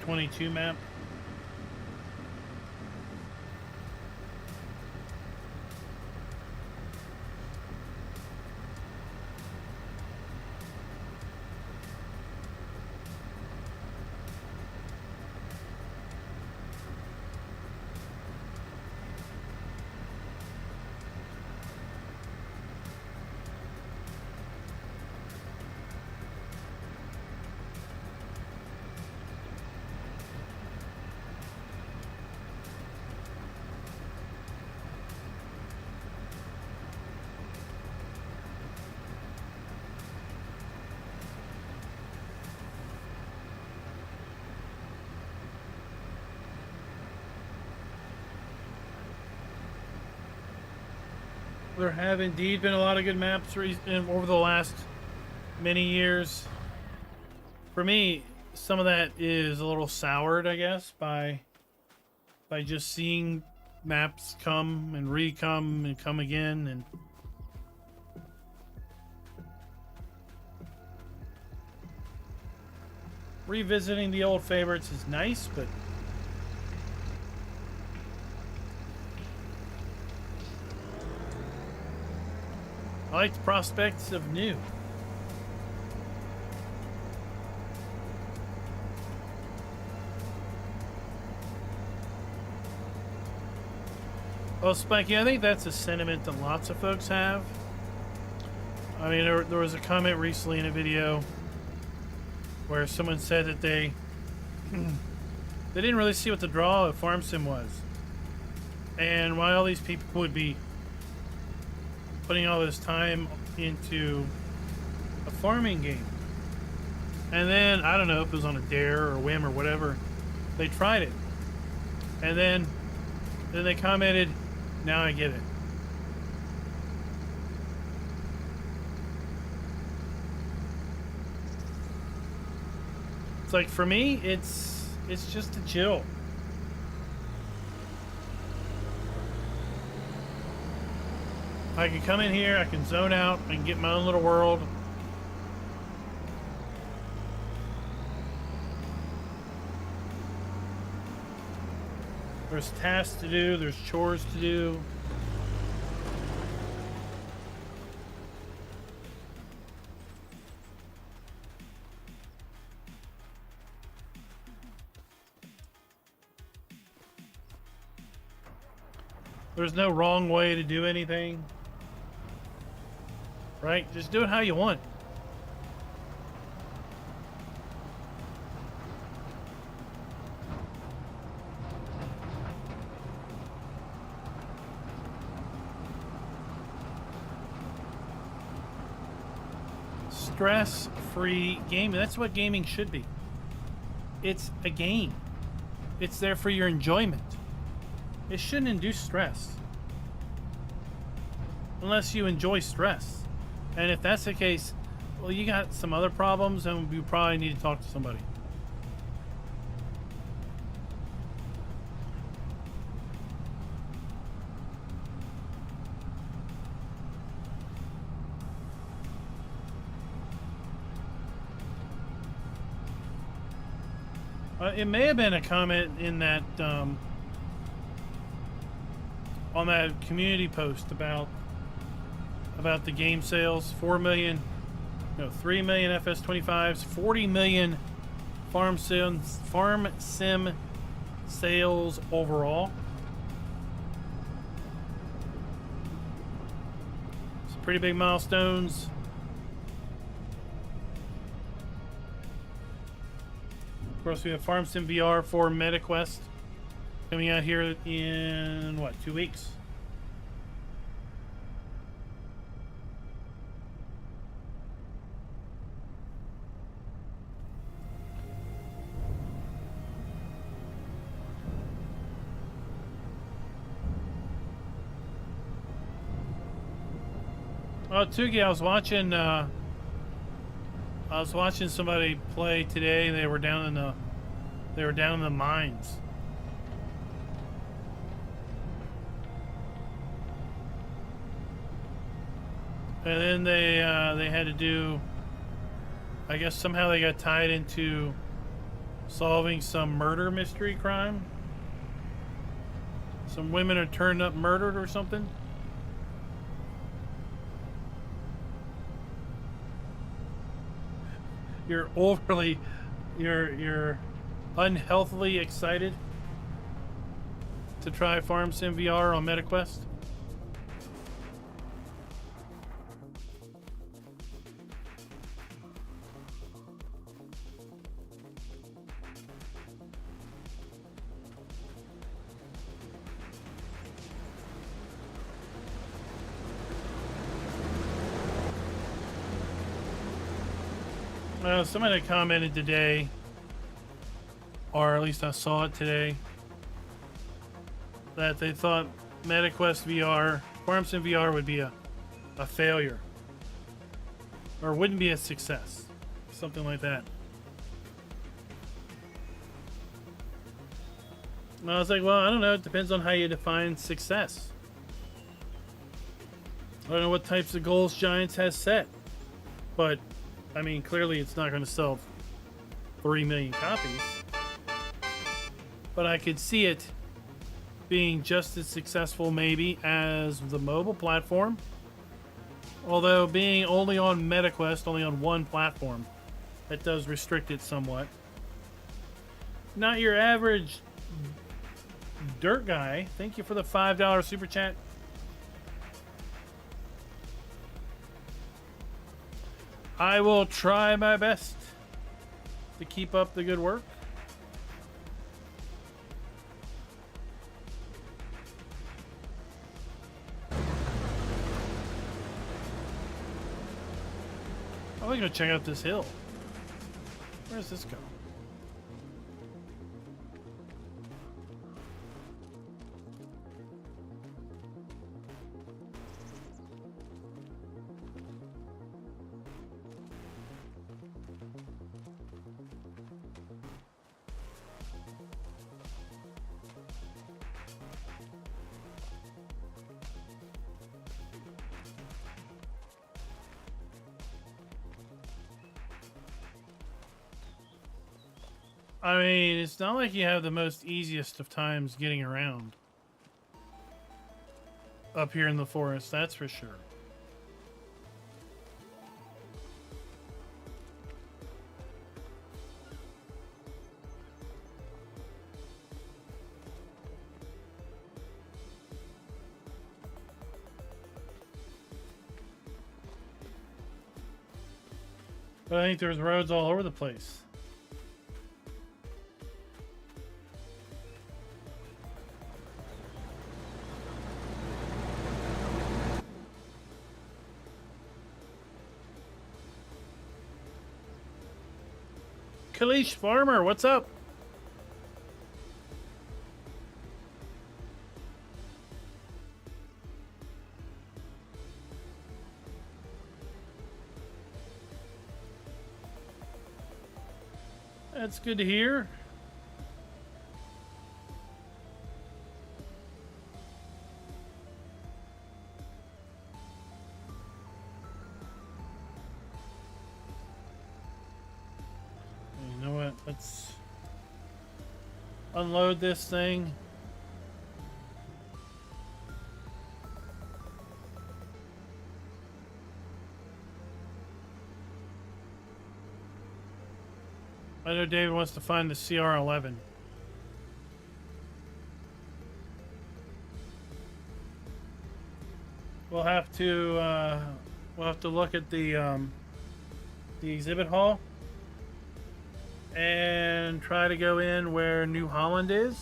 Speaker 1: 22 map. There have indeed been a lot of good maps over the last many years. For me, some of that is a little soured, I guess, by just seeing maps come and re-come and come again, and revisiting the old favorites is nice, but I like the prospects of new. Well, Spiky, I think that's a sentiment that lots of folks have. I mean, there was a comment recently in a video where someone said that they didn't really see what the draw of Farm Sim was, and why all these people would be putting all this time into a farming game. And then, I don't know if it was on a dare or a whim or whatever, they tried it. And then they commented, now I get it. It's like, for me, it's just a chill. I can come in here, I can zone out, I can get my own little world. There's tasks to do, there's chores to do. There's no wrong way to do anything. Right? Just do it how you want. Stress-free gaming. That's what gaming should be. It's a game. It's there for your enjoyment. It shouldn't induce stress. Unless you enjoy stress. And if that's the case, well, you got some other problems, and you probably need to talk to somebody. It may have been a comment in that on that community post about the game sales. 3 million FS25s, 40 million farm sim sales overall. Some pretty big milestones. Of course, we have Farm Sim VR for MetaQuest coming out here in, what, 2 weeks? Oh, Tugi, I was watching somebody play today. They were down in the mines. And then they had to do, I guess somehow they got tied into solving some murder mystery crime. Some women are turned up murdered or something. You're unhealthily excited to try FarmSim VR on MetaQuest. Somebody commented today, or at least I saw it today, that they thought MetaQuest VR, FarmSim VR would be a failure. Or wouldn't be a success. Something like that. And I was like, well, I don't know. It depends on how you define success. I don't know what types of goals Giants has set. But I mean, clearly it's not going to sell 3 million copies. But I could see it being just as successful maybe as the mobile platform. Although being only on MetaQuest, only on one platform, that does restrict it somewhat. Not your average dirt guy. Thank you for the $5 super chat. I will try my best to keep up the good work. I'm going to check out this hill. Where does this go? I mean, it's not like you have the most easiest of times getting around up here in the forest, that's for sure. But I think there's roads all over the place. Kalish Farmer, what's up? That's good to hear. Let's unload this thing. I know David wants to find the CR11. We'll have to look at the exhibit hall and try to go in where New Holland is.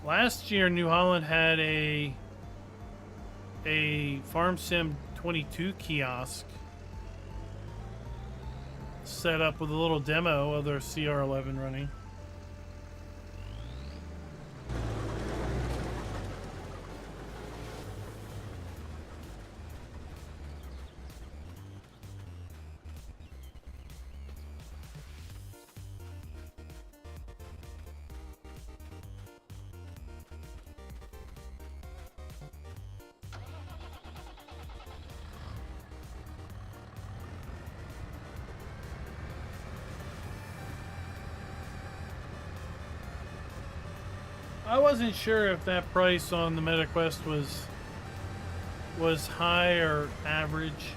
Speaker 1: Last year, New Holland had a FarmSim 22 kiosk set up with a little demo of their CR11 running. I wasn't sure if that price on the MetaQuest was high or average.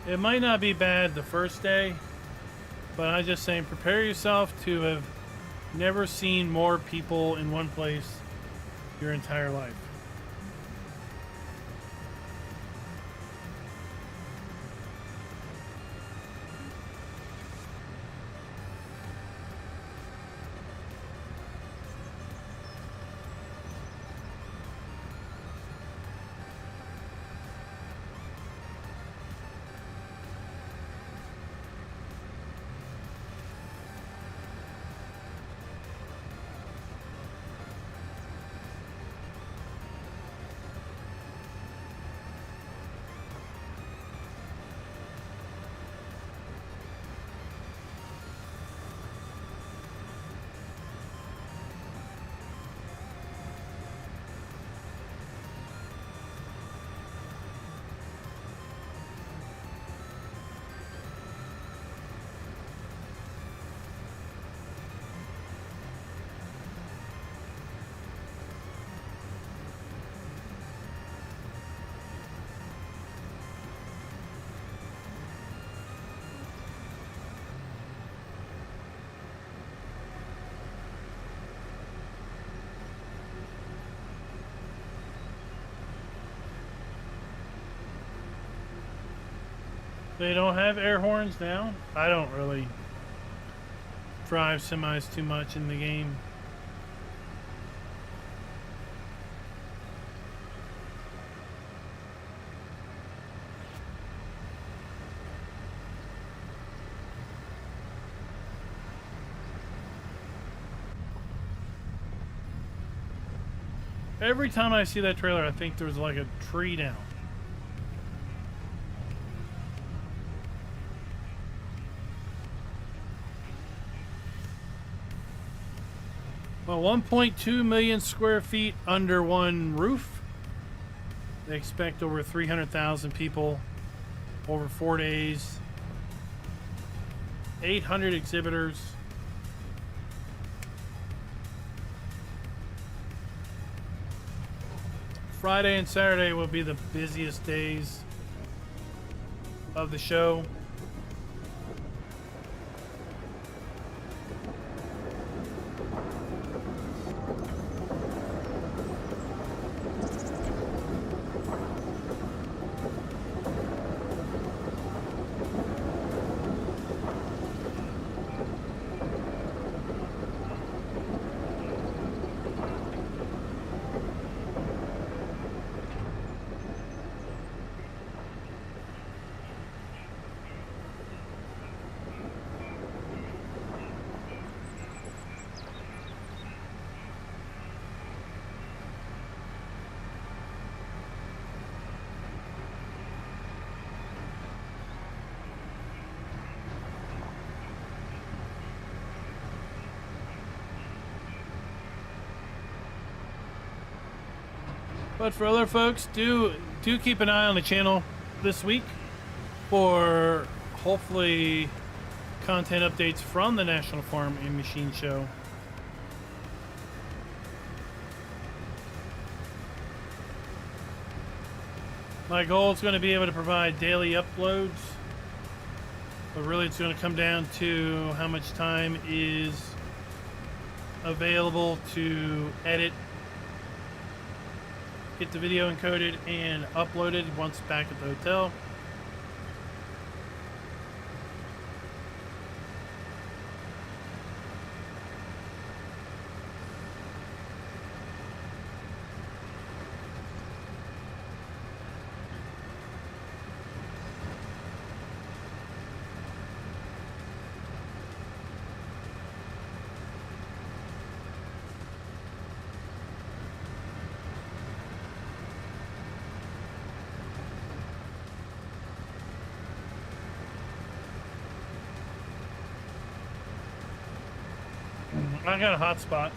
Speaker 1: It might not be bad the first day, but I'm just saying prepare yourself to have never seen more people in one place your entire life. They don't have air horns now? I don't really drive semis too much in the game. Every time I see that trailer, I think there's like a tree down. Well, 1.2 million square feet under one roof. They expect over 300,000 people over 4 days. 800 exhibitors. Friday and Saturday will be the busiest days of the show. But for other folks, do keep an eye on the channel this week for hopefully content updates from the National Farm and Machine Show. My goal is going to be able to provide daily uploads But really, it's going to come down to how much time is available to edit, get the video encoded and uploaded once back at the hotel. I got a hotspot,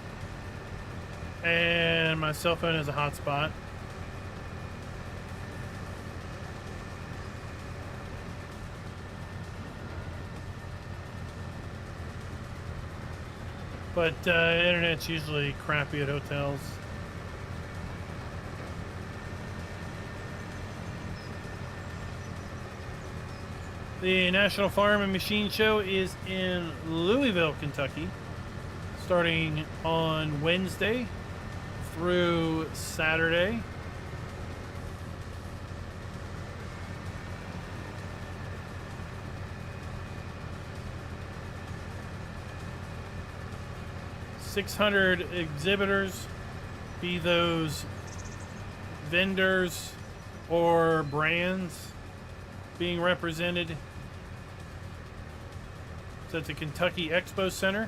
Speaker 1: and my cell phone is a hotspot. But internet's usually crappy at hotels. The National Farm and Machine Show is in Louisville, Kentucky, starting on Wednesday through Saturday. .600 exhibitors, be those vendors or brands being represented. It's at the Kentucky Expo Center.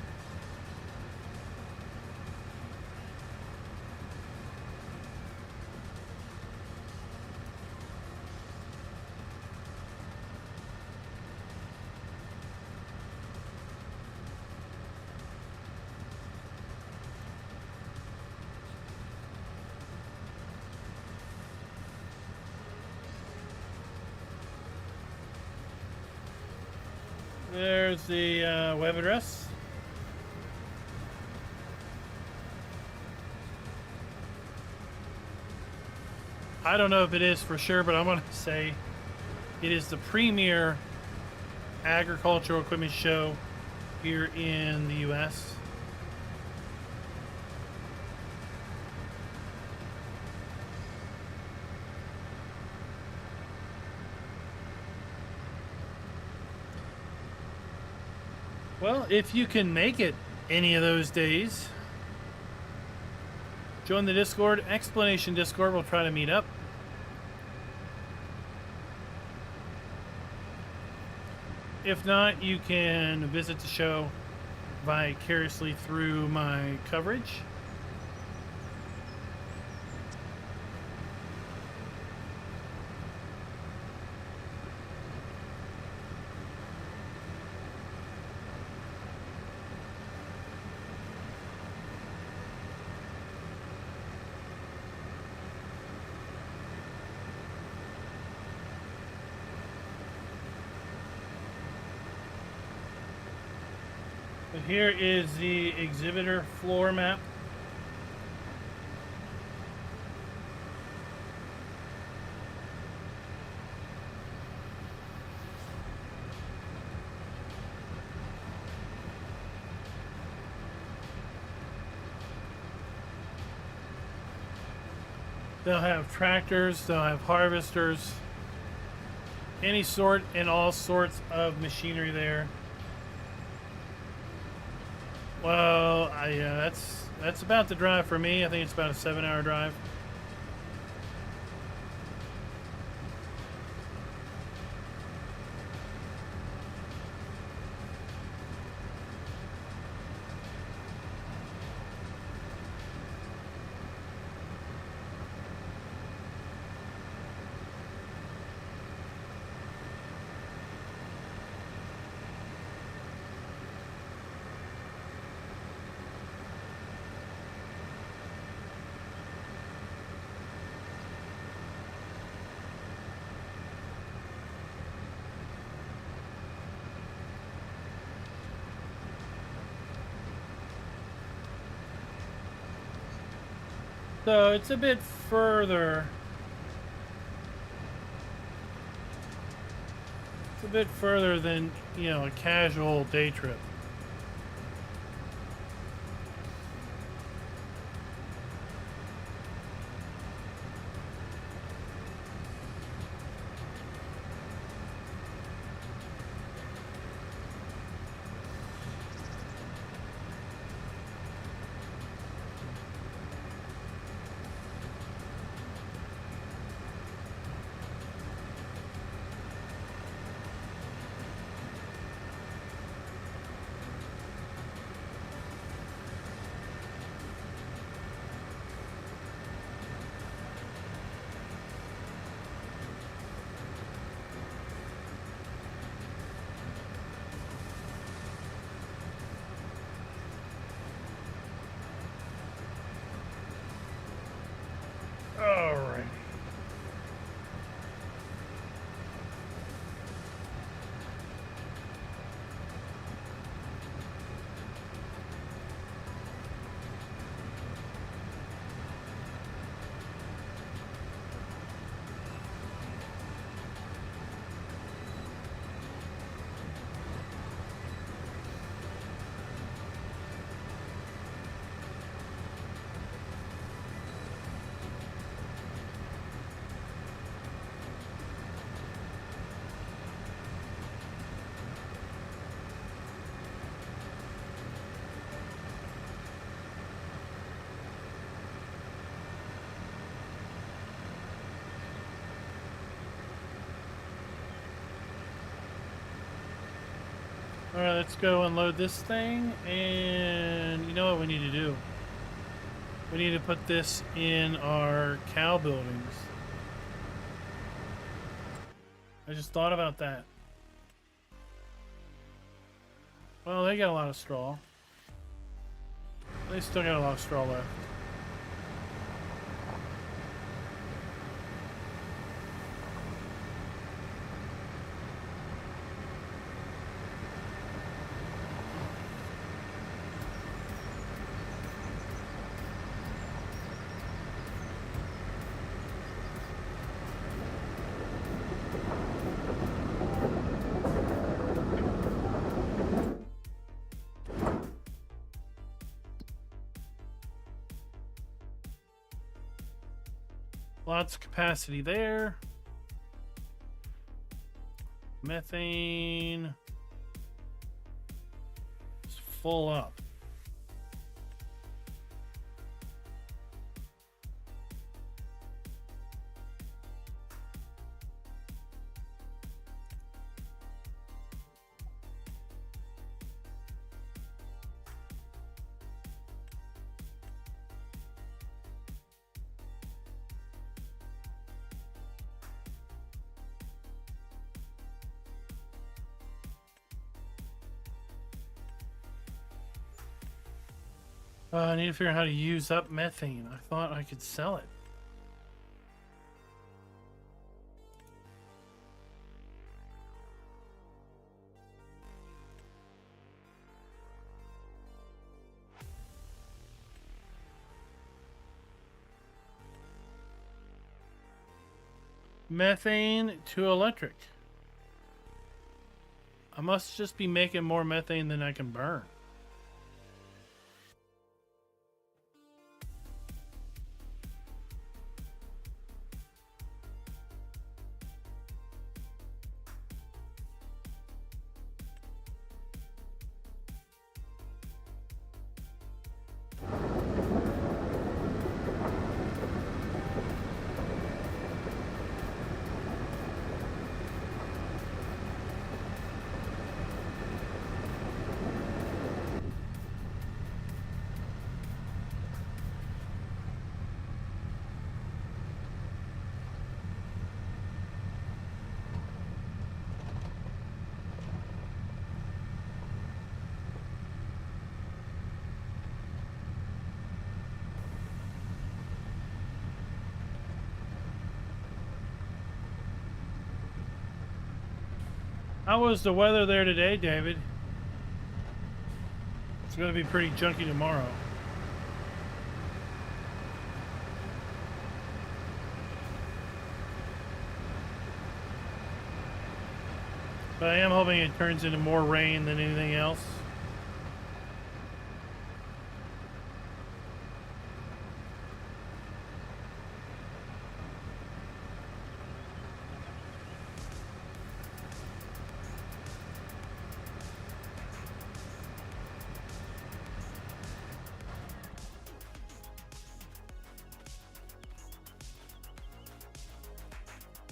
Speaker 1: There's the web address. I don't know if it is for sure, but I'm going to say it is the premier agricultural equipment show here in the U.S. Well, if you can make it any of those days, join the Discord, Explanation Discord. We'll try to meet up. If not, you can visit the show vicariously through my coverage. But here is the exhibitor floor map. They'll have tractors, they'll have harvesters, any sort and all sorts of machinery there. Well, that's about the drive for me. I think it's about a 7-hour drive. So it's a bit further. It's a bit further than, you know, a casual day trip. Alright. Alright, let's go unload this thing, and you know what we need to do? We need to put this in our cow buildings. I just thought about that. Well, they got a lot of straw. They still got a lot of straw left. Lots of capacity there. Methane is full up. I need to figure out how to use up methane. I thought I could sell it. Methane to electric. I must just be making more methane than I can burn. How was the weather there today, David? It's going to be pretty junky tomorrow. But I am hoping it turns into more rain than anything else.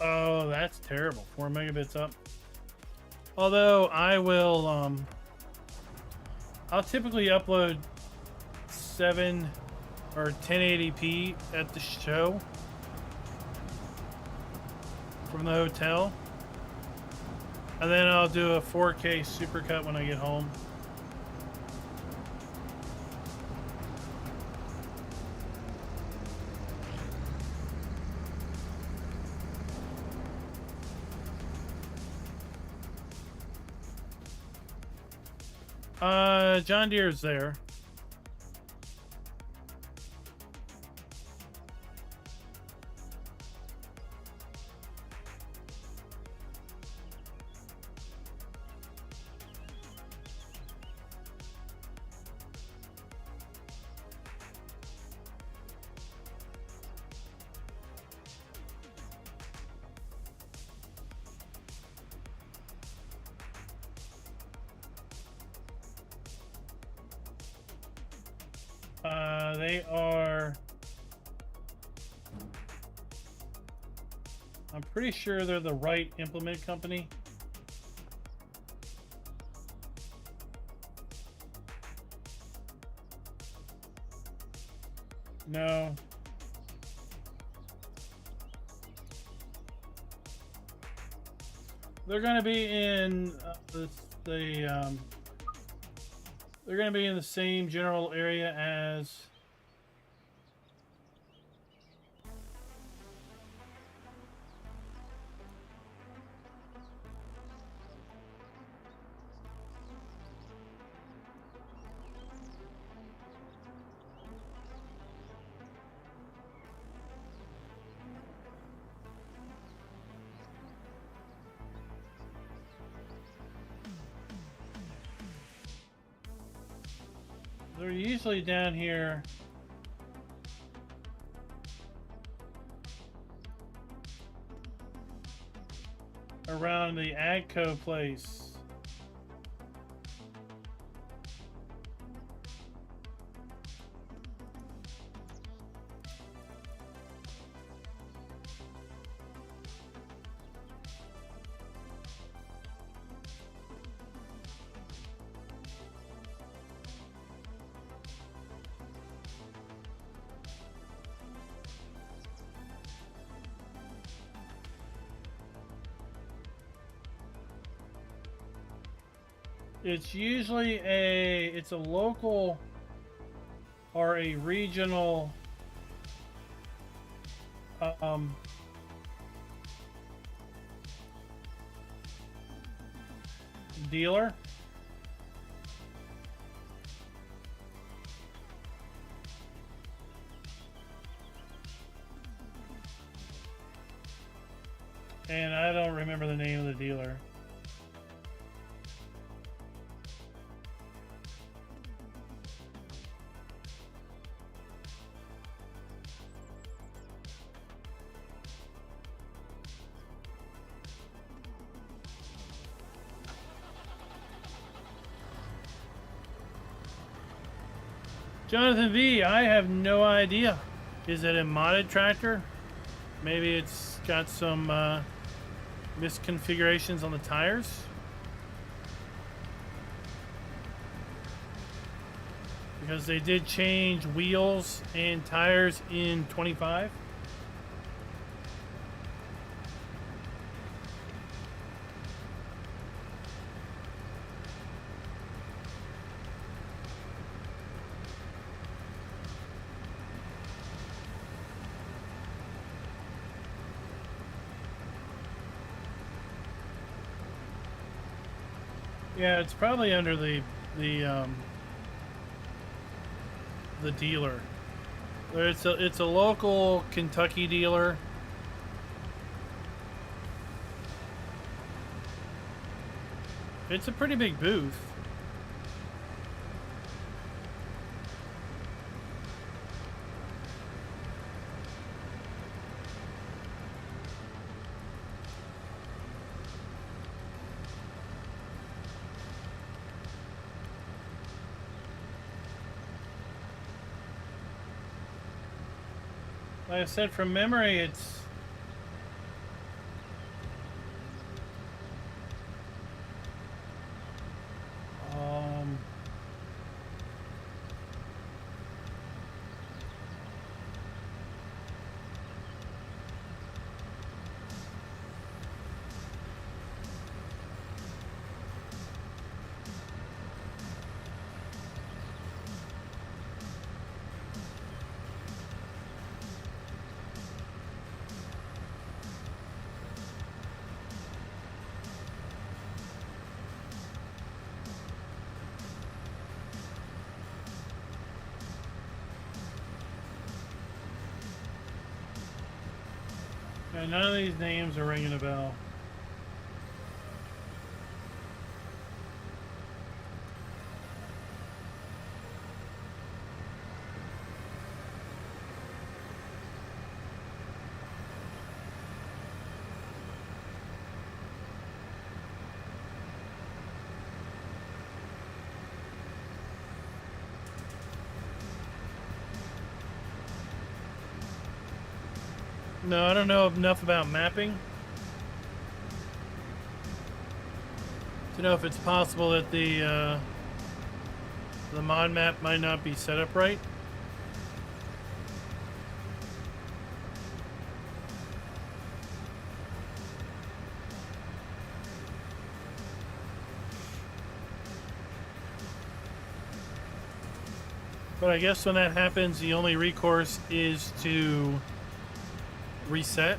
Speaker 1: Oh, that's terrible. 4 megabits up. Although I will, I'll typically upload 7 or 1080p at the show from the hotel. And then I'll do a 4K supercut when I get home. John Deere's there. They are... I'm pretty sure they're the right implement company. No. They're going to be in they're going to be in the same general area as they're usually down here around the Agco place. It's usually it's a local or a regional dealer. And I don't remember the name of the dealer. Jonathan V, I have no idea. Is it a modded tractor? Maybe it's got some misconfigurations on the tires. Because they did change wheels and tires in 25. Yeah, it's probably under the dealer. It's a local Kentucky dealer. It's a pretty big booth. Like I said, from memory, it's none of these names are ringing a bell. No, I don't know enough about mapping to know if it's possible that the mod map might not be set up right. But I guess when that happens, the only recourse is to reset.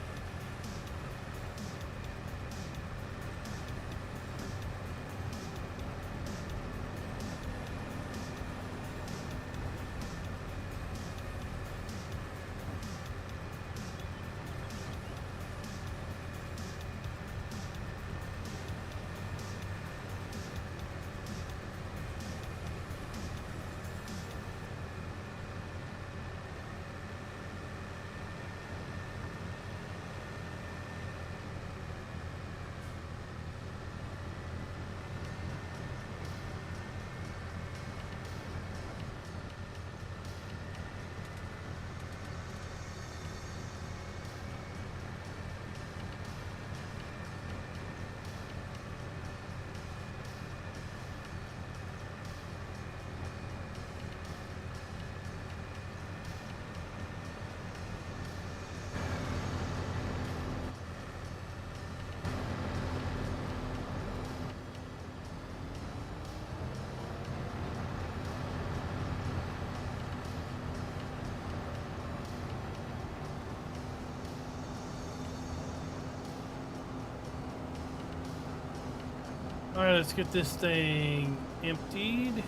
Speaker 1: Alright, let's get this thing emptied.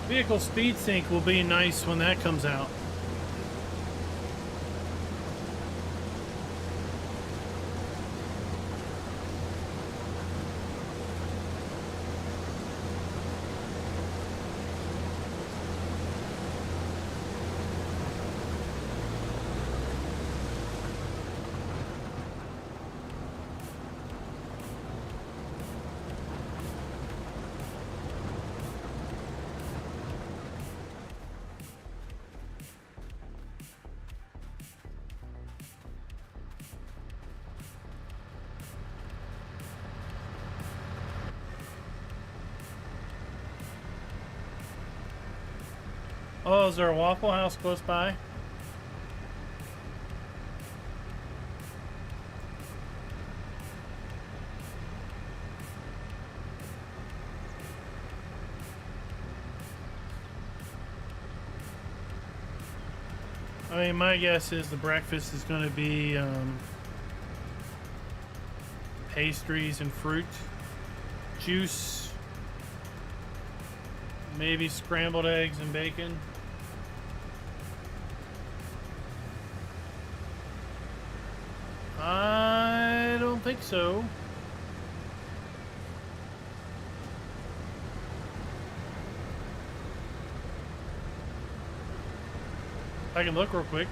Speaker 1: Vehicle speed sync will be nice when that comes out. Oh, is there a Waffle House close by? I mean, my guess is the breakfast is going to be pastries and fruit, juice, maybe scrambled eggs and bacon. I don't think so. I can look real quick.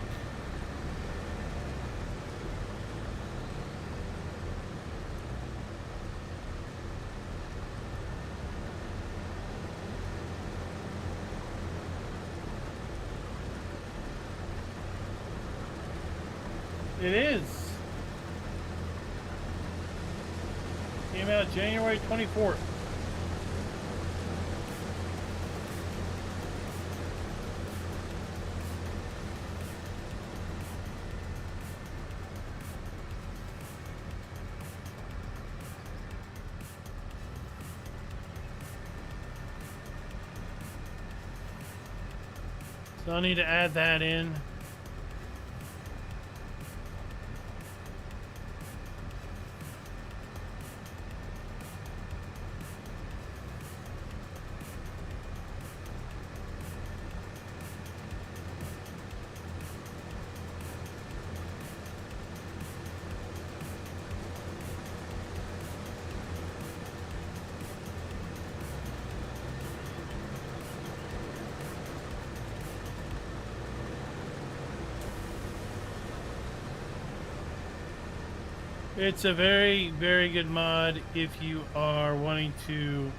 Speaker 1: It is. Came out January 24th. So I need to add that in. It's a very, very good mod if you are wanting to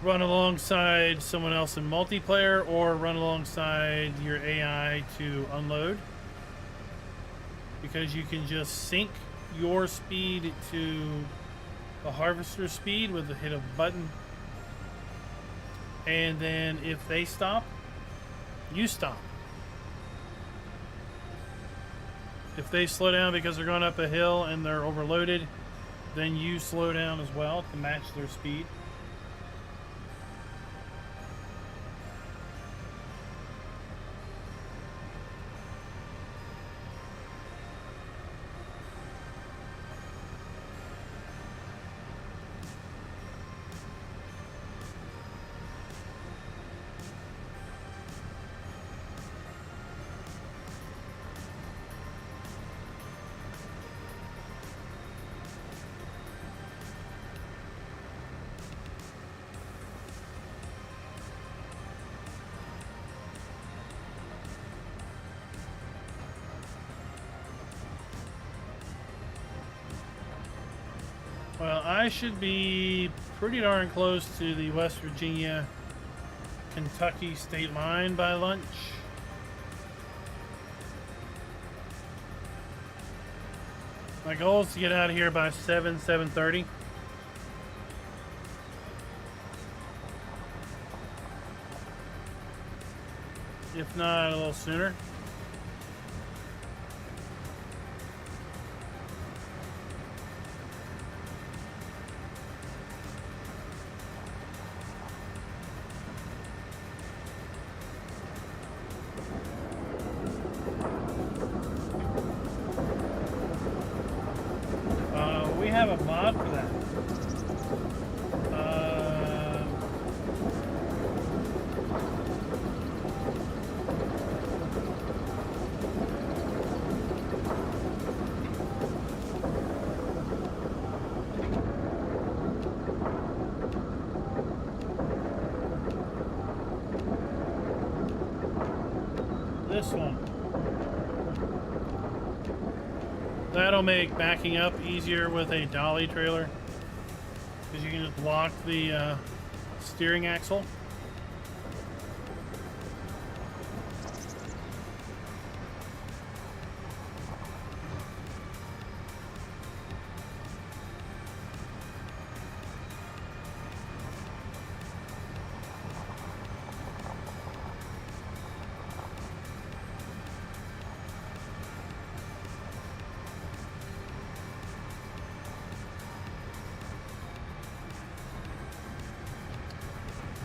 Speaker 1: run alongside someone else in multiplayer or run alongside your AI to unload. Because you can just sync your speed to the harvester speed with the hit of a button. And then if they stop, you stop. If they slow down because they're going up a hill and they're overloaded, then you slow down as well to match their speed. Well, I should be pretty darn close to the West Virginia Kentucky state line by lunch. My goal is to get out of here by 7:30. If not, a little sooner. We have a mod for that. This one. That'll make backing up easier with a dolly trailer, because you can just lock the steering axle.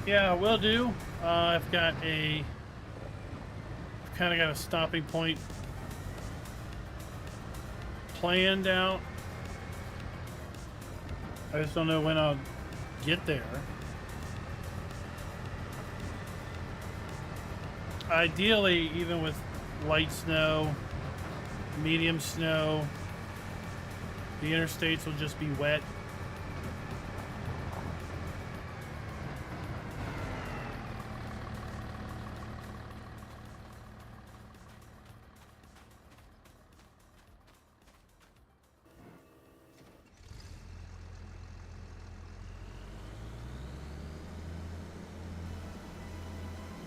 Speaker 1: Yeah, will do. I've got a kind of got a stopping point planned out. I just don't know when I'll get there. Ideally, even with light snow, medium snow, the interstates will just be wet.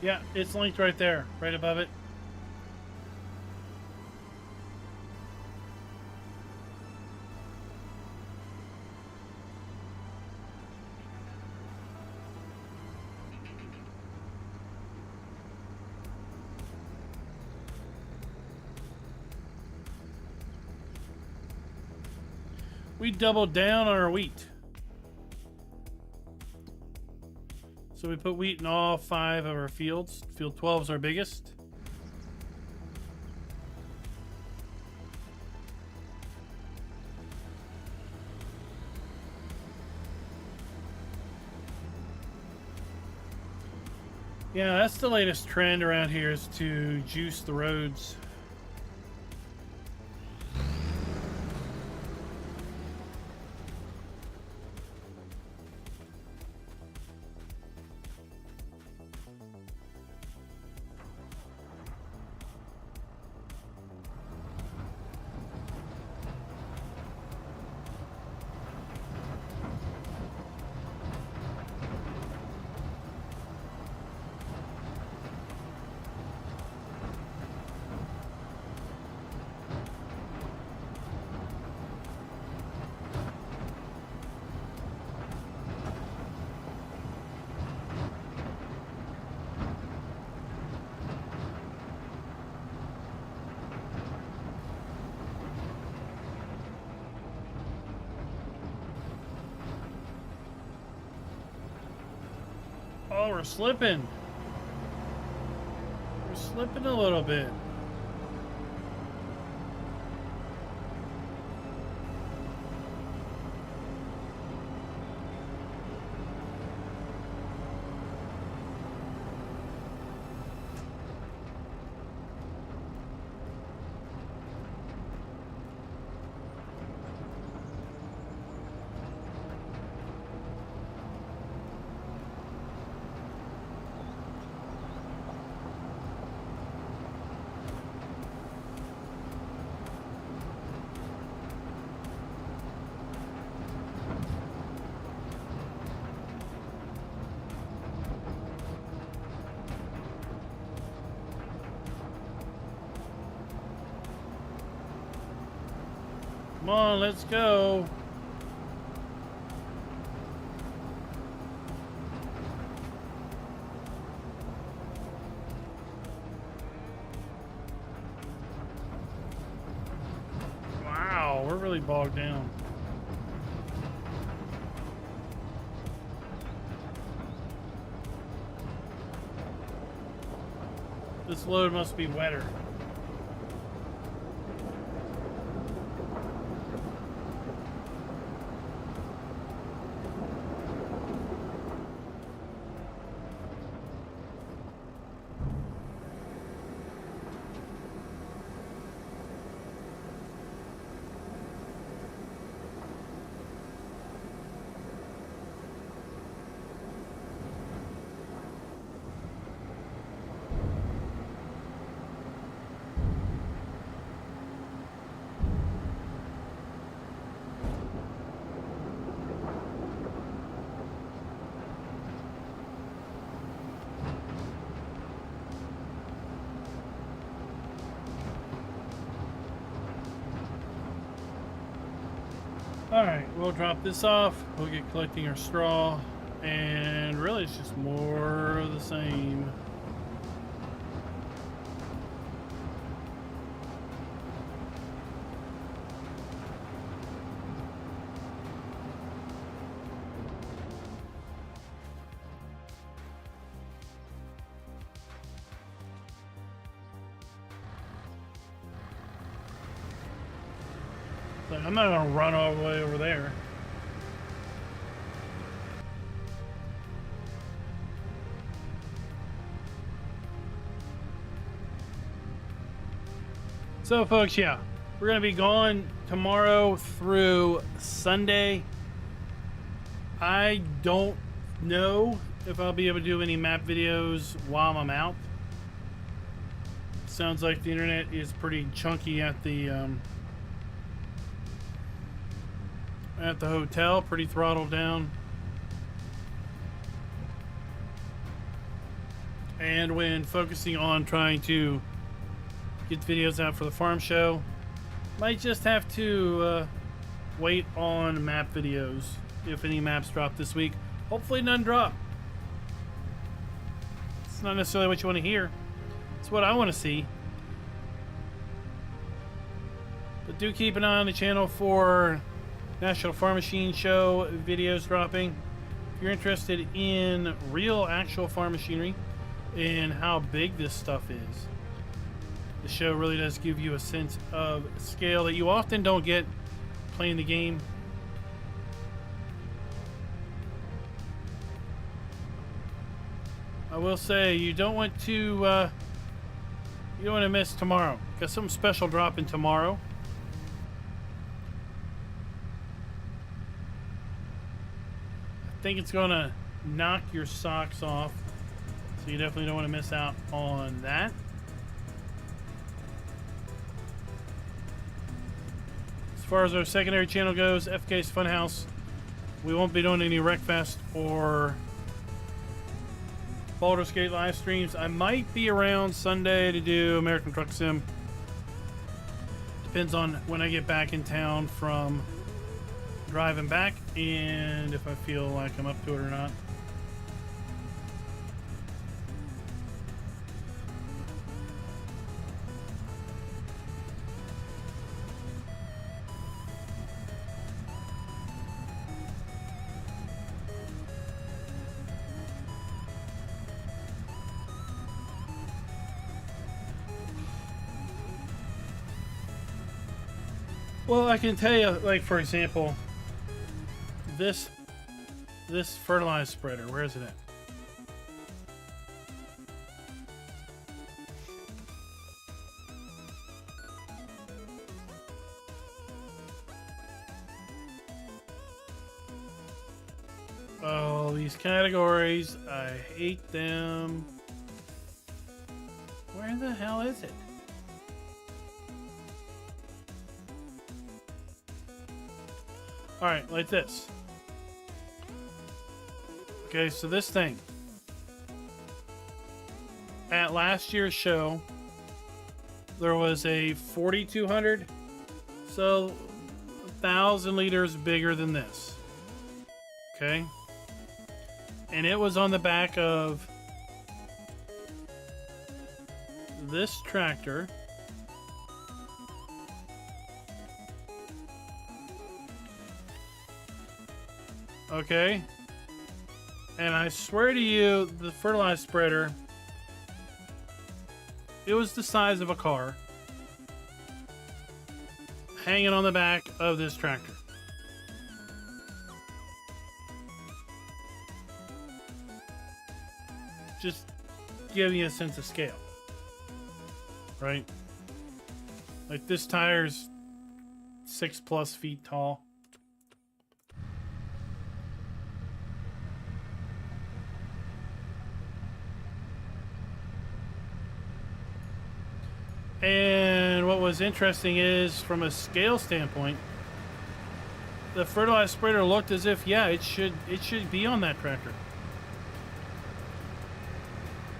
Speaker 1: Yeah, it's linked right there, right above it. We doubled down on our wheat. So we put wheat in all 5 of our fields. Field 12 is our biggest. Yeah, that's the latest trend around here, is to juice the roads. Oh, we're slipping. We're slipping a little bit. Come on, let's go. Wow, we're really bogged down. This load must be wetter. Alright, we'll drop this off. We'll get collecting our straw. And really, it's just more of the same. Like, I'm not gonna run all the way over there. So, folks, yeah, we're gonna be gone tomorrow through Sunday. I don't know if I'll be able to do any map videos while I'm out. Sounds like the internet is pretty chunky at the hotel, pretty throttled down. And when focusing on trying to get videos out for the farm show, might just have to wait on map videos if any maps drop this week. Hopefully none drop. It's not necessarily what you want to hear. It's what I want to see. But do keep an eye on the channel for National Farm Machine Show videos dropping. If you're interested in real actual farm machinery and how big this stuff is, the show really does give you a sense of scale that you often don't get playing the game. I will say you don't want to miss tomorrow. Got something special dropping tomorrow. I think it's gonna knock your socks off, so you definitely don't want to miss out on that. As far as our secondary channel goes, FK's Funhouse, we won't be doing any Wreckfest or Baldur's Gate live streams. I might be around Sunday to do American Truck Sim. Depends on when I get back in town from driving back and if I feel like I'm up to it or not. Well, I can tell you, like, for example, this fertilizer spreader, where is it at? Oh, these categories, I hate them. Where the hell is it? Alright, like this. Okay, so this thing. At last year's show, there was a 4200. So, 1,000 liters bigger than this. Okay? And it was on the back of this tractor. Okay? And I swear to you, the fertilizer spreader, it was the size of a car hanging on the back of this tractor. Just giving you a sense of scale, right? Like, this tire's 6+ feet tall. And what was interesting is, from a scale standpoint, the fertilizer spreader looked as if, yeah, it should be on that tractor.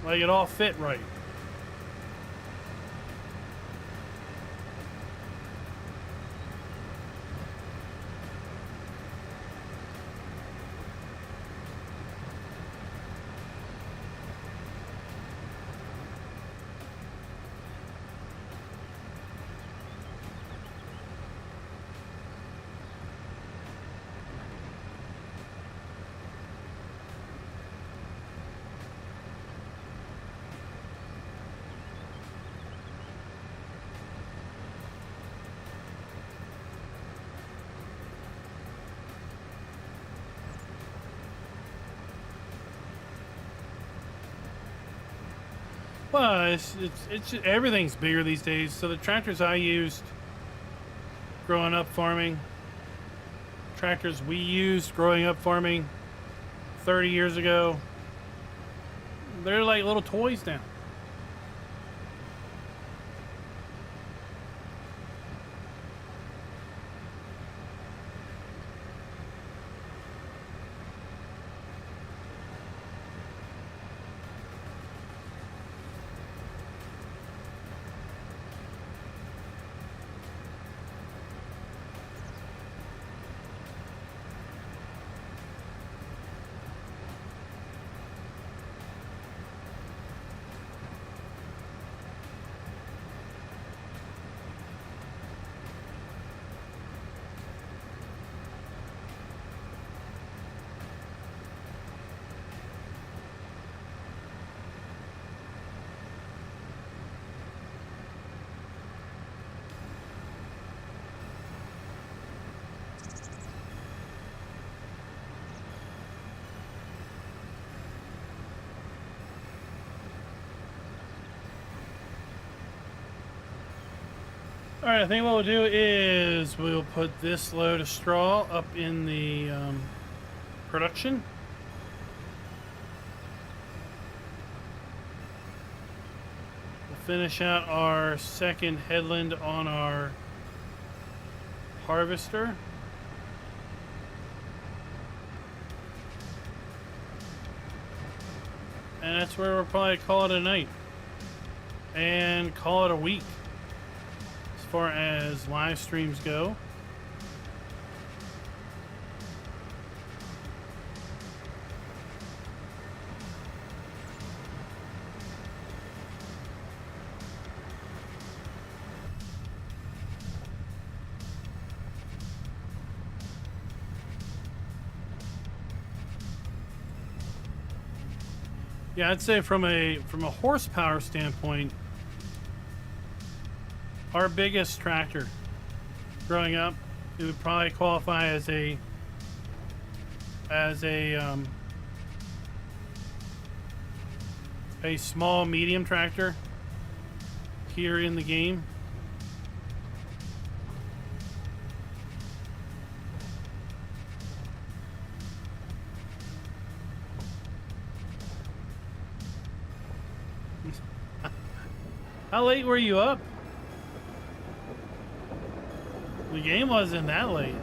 Speaker 1: Like, it all fit right. Well, it's everything's bigger these days. So the tractors I used growing up farming, tractors we used growing up farming 30 years ago, they're like little toys now. Alright, I think what we'll do is we'll put this load of straw up in the production. We'll finish out our second headland on our harvester. And that's where we'll probably call it a night. And call it a week. As far as live streams go. Yeah, I'd say from a horsepower standpoint, our biggest tractor growing up, it would probably qualify as a small medium tractor here in the game. How late were you up? The game wasn't that late.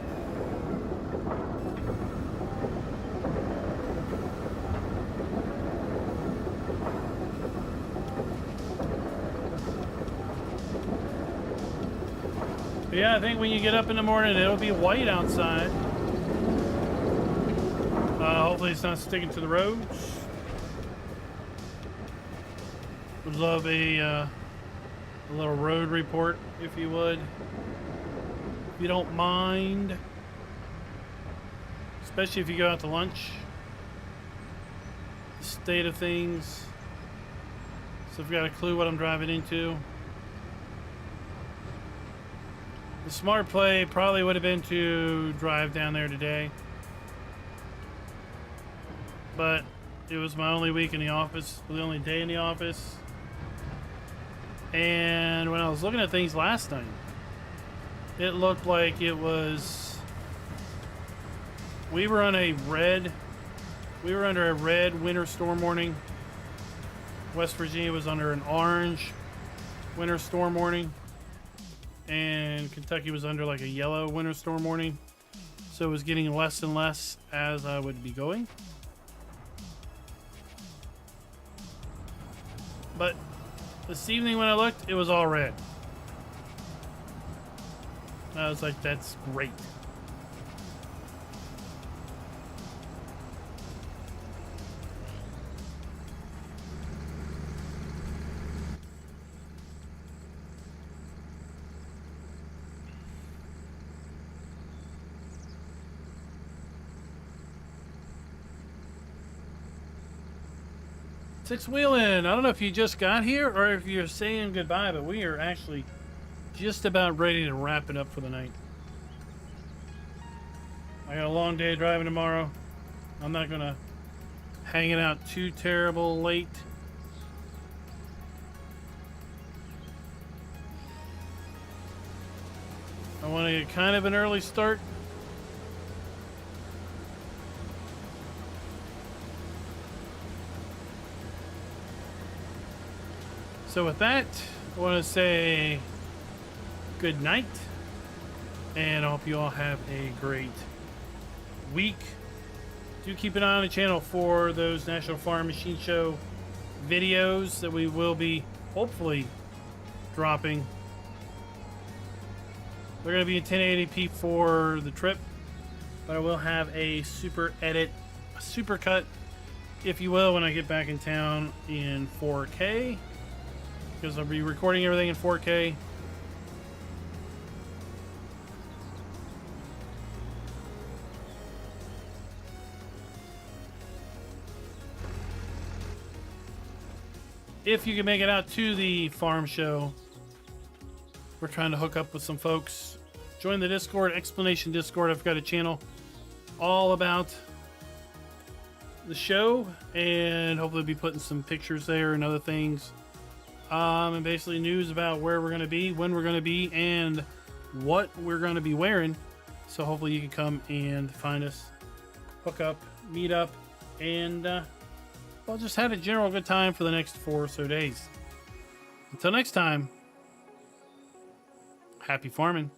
Speaker 1: But yeah, I think when you get up in the morning, it'll be white outside. Hopefully it's not sticking to the roads. Would love a little road report, if you would. If you don't mind, especially if you go out to lunch. The state of things, so I've got a clue what I'm driving into. The smart play probably would have been to drive down there today, but it was my only week in the office, the only day in the office. And when I was looking at things last night, it looked like it was, we were under a red winter storm warning. West Virginia was under an orange winter storm warning, and Kentucky was under like a yellow winter storm warning. So it was getting less and less as I would be going. But this evening when I looked, it was all red. I was like, that's great. Six wheeling. I don't know if you just got here or if you're saying goodbye, but we are actually just about ready to wrap it up for the night. I got a long day of driving tomorrow. I'm not gonna hang it out too terrible late. I want to get kind of an early start. So with that, I want to say good night, and I hope you all have a great week. Do keep an eye on the channel for those National Farm Machine Show videos that we will be hopefully dropping. They're going to be in 1080p for the trip, but I will have a super edit, a super cut, if you will, when I get back in town in 4K, because I'll be recording everything in 4K. If you can make it out to the farm show, we're trying to hook up with some folks. Join the Discord, Explanation Discord. I've got a channel all about the show, and hopefully be putting some pictures there and other things. And basically news about where we're going to be, when we're going to be, and what we're going to be wearing. So hopefully you can come and find us, hook up, meet up, and well, just had a general good time for the next 4 or so days. Until next time, happy farming.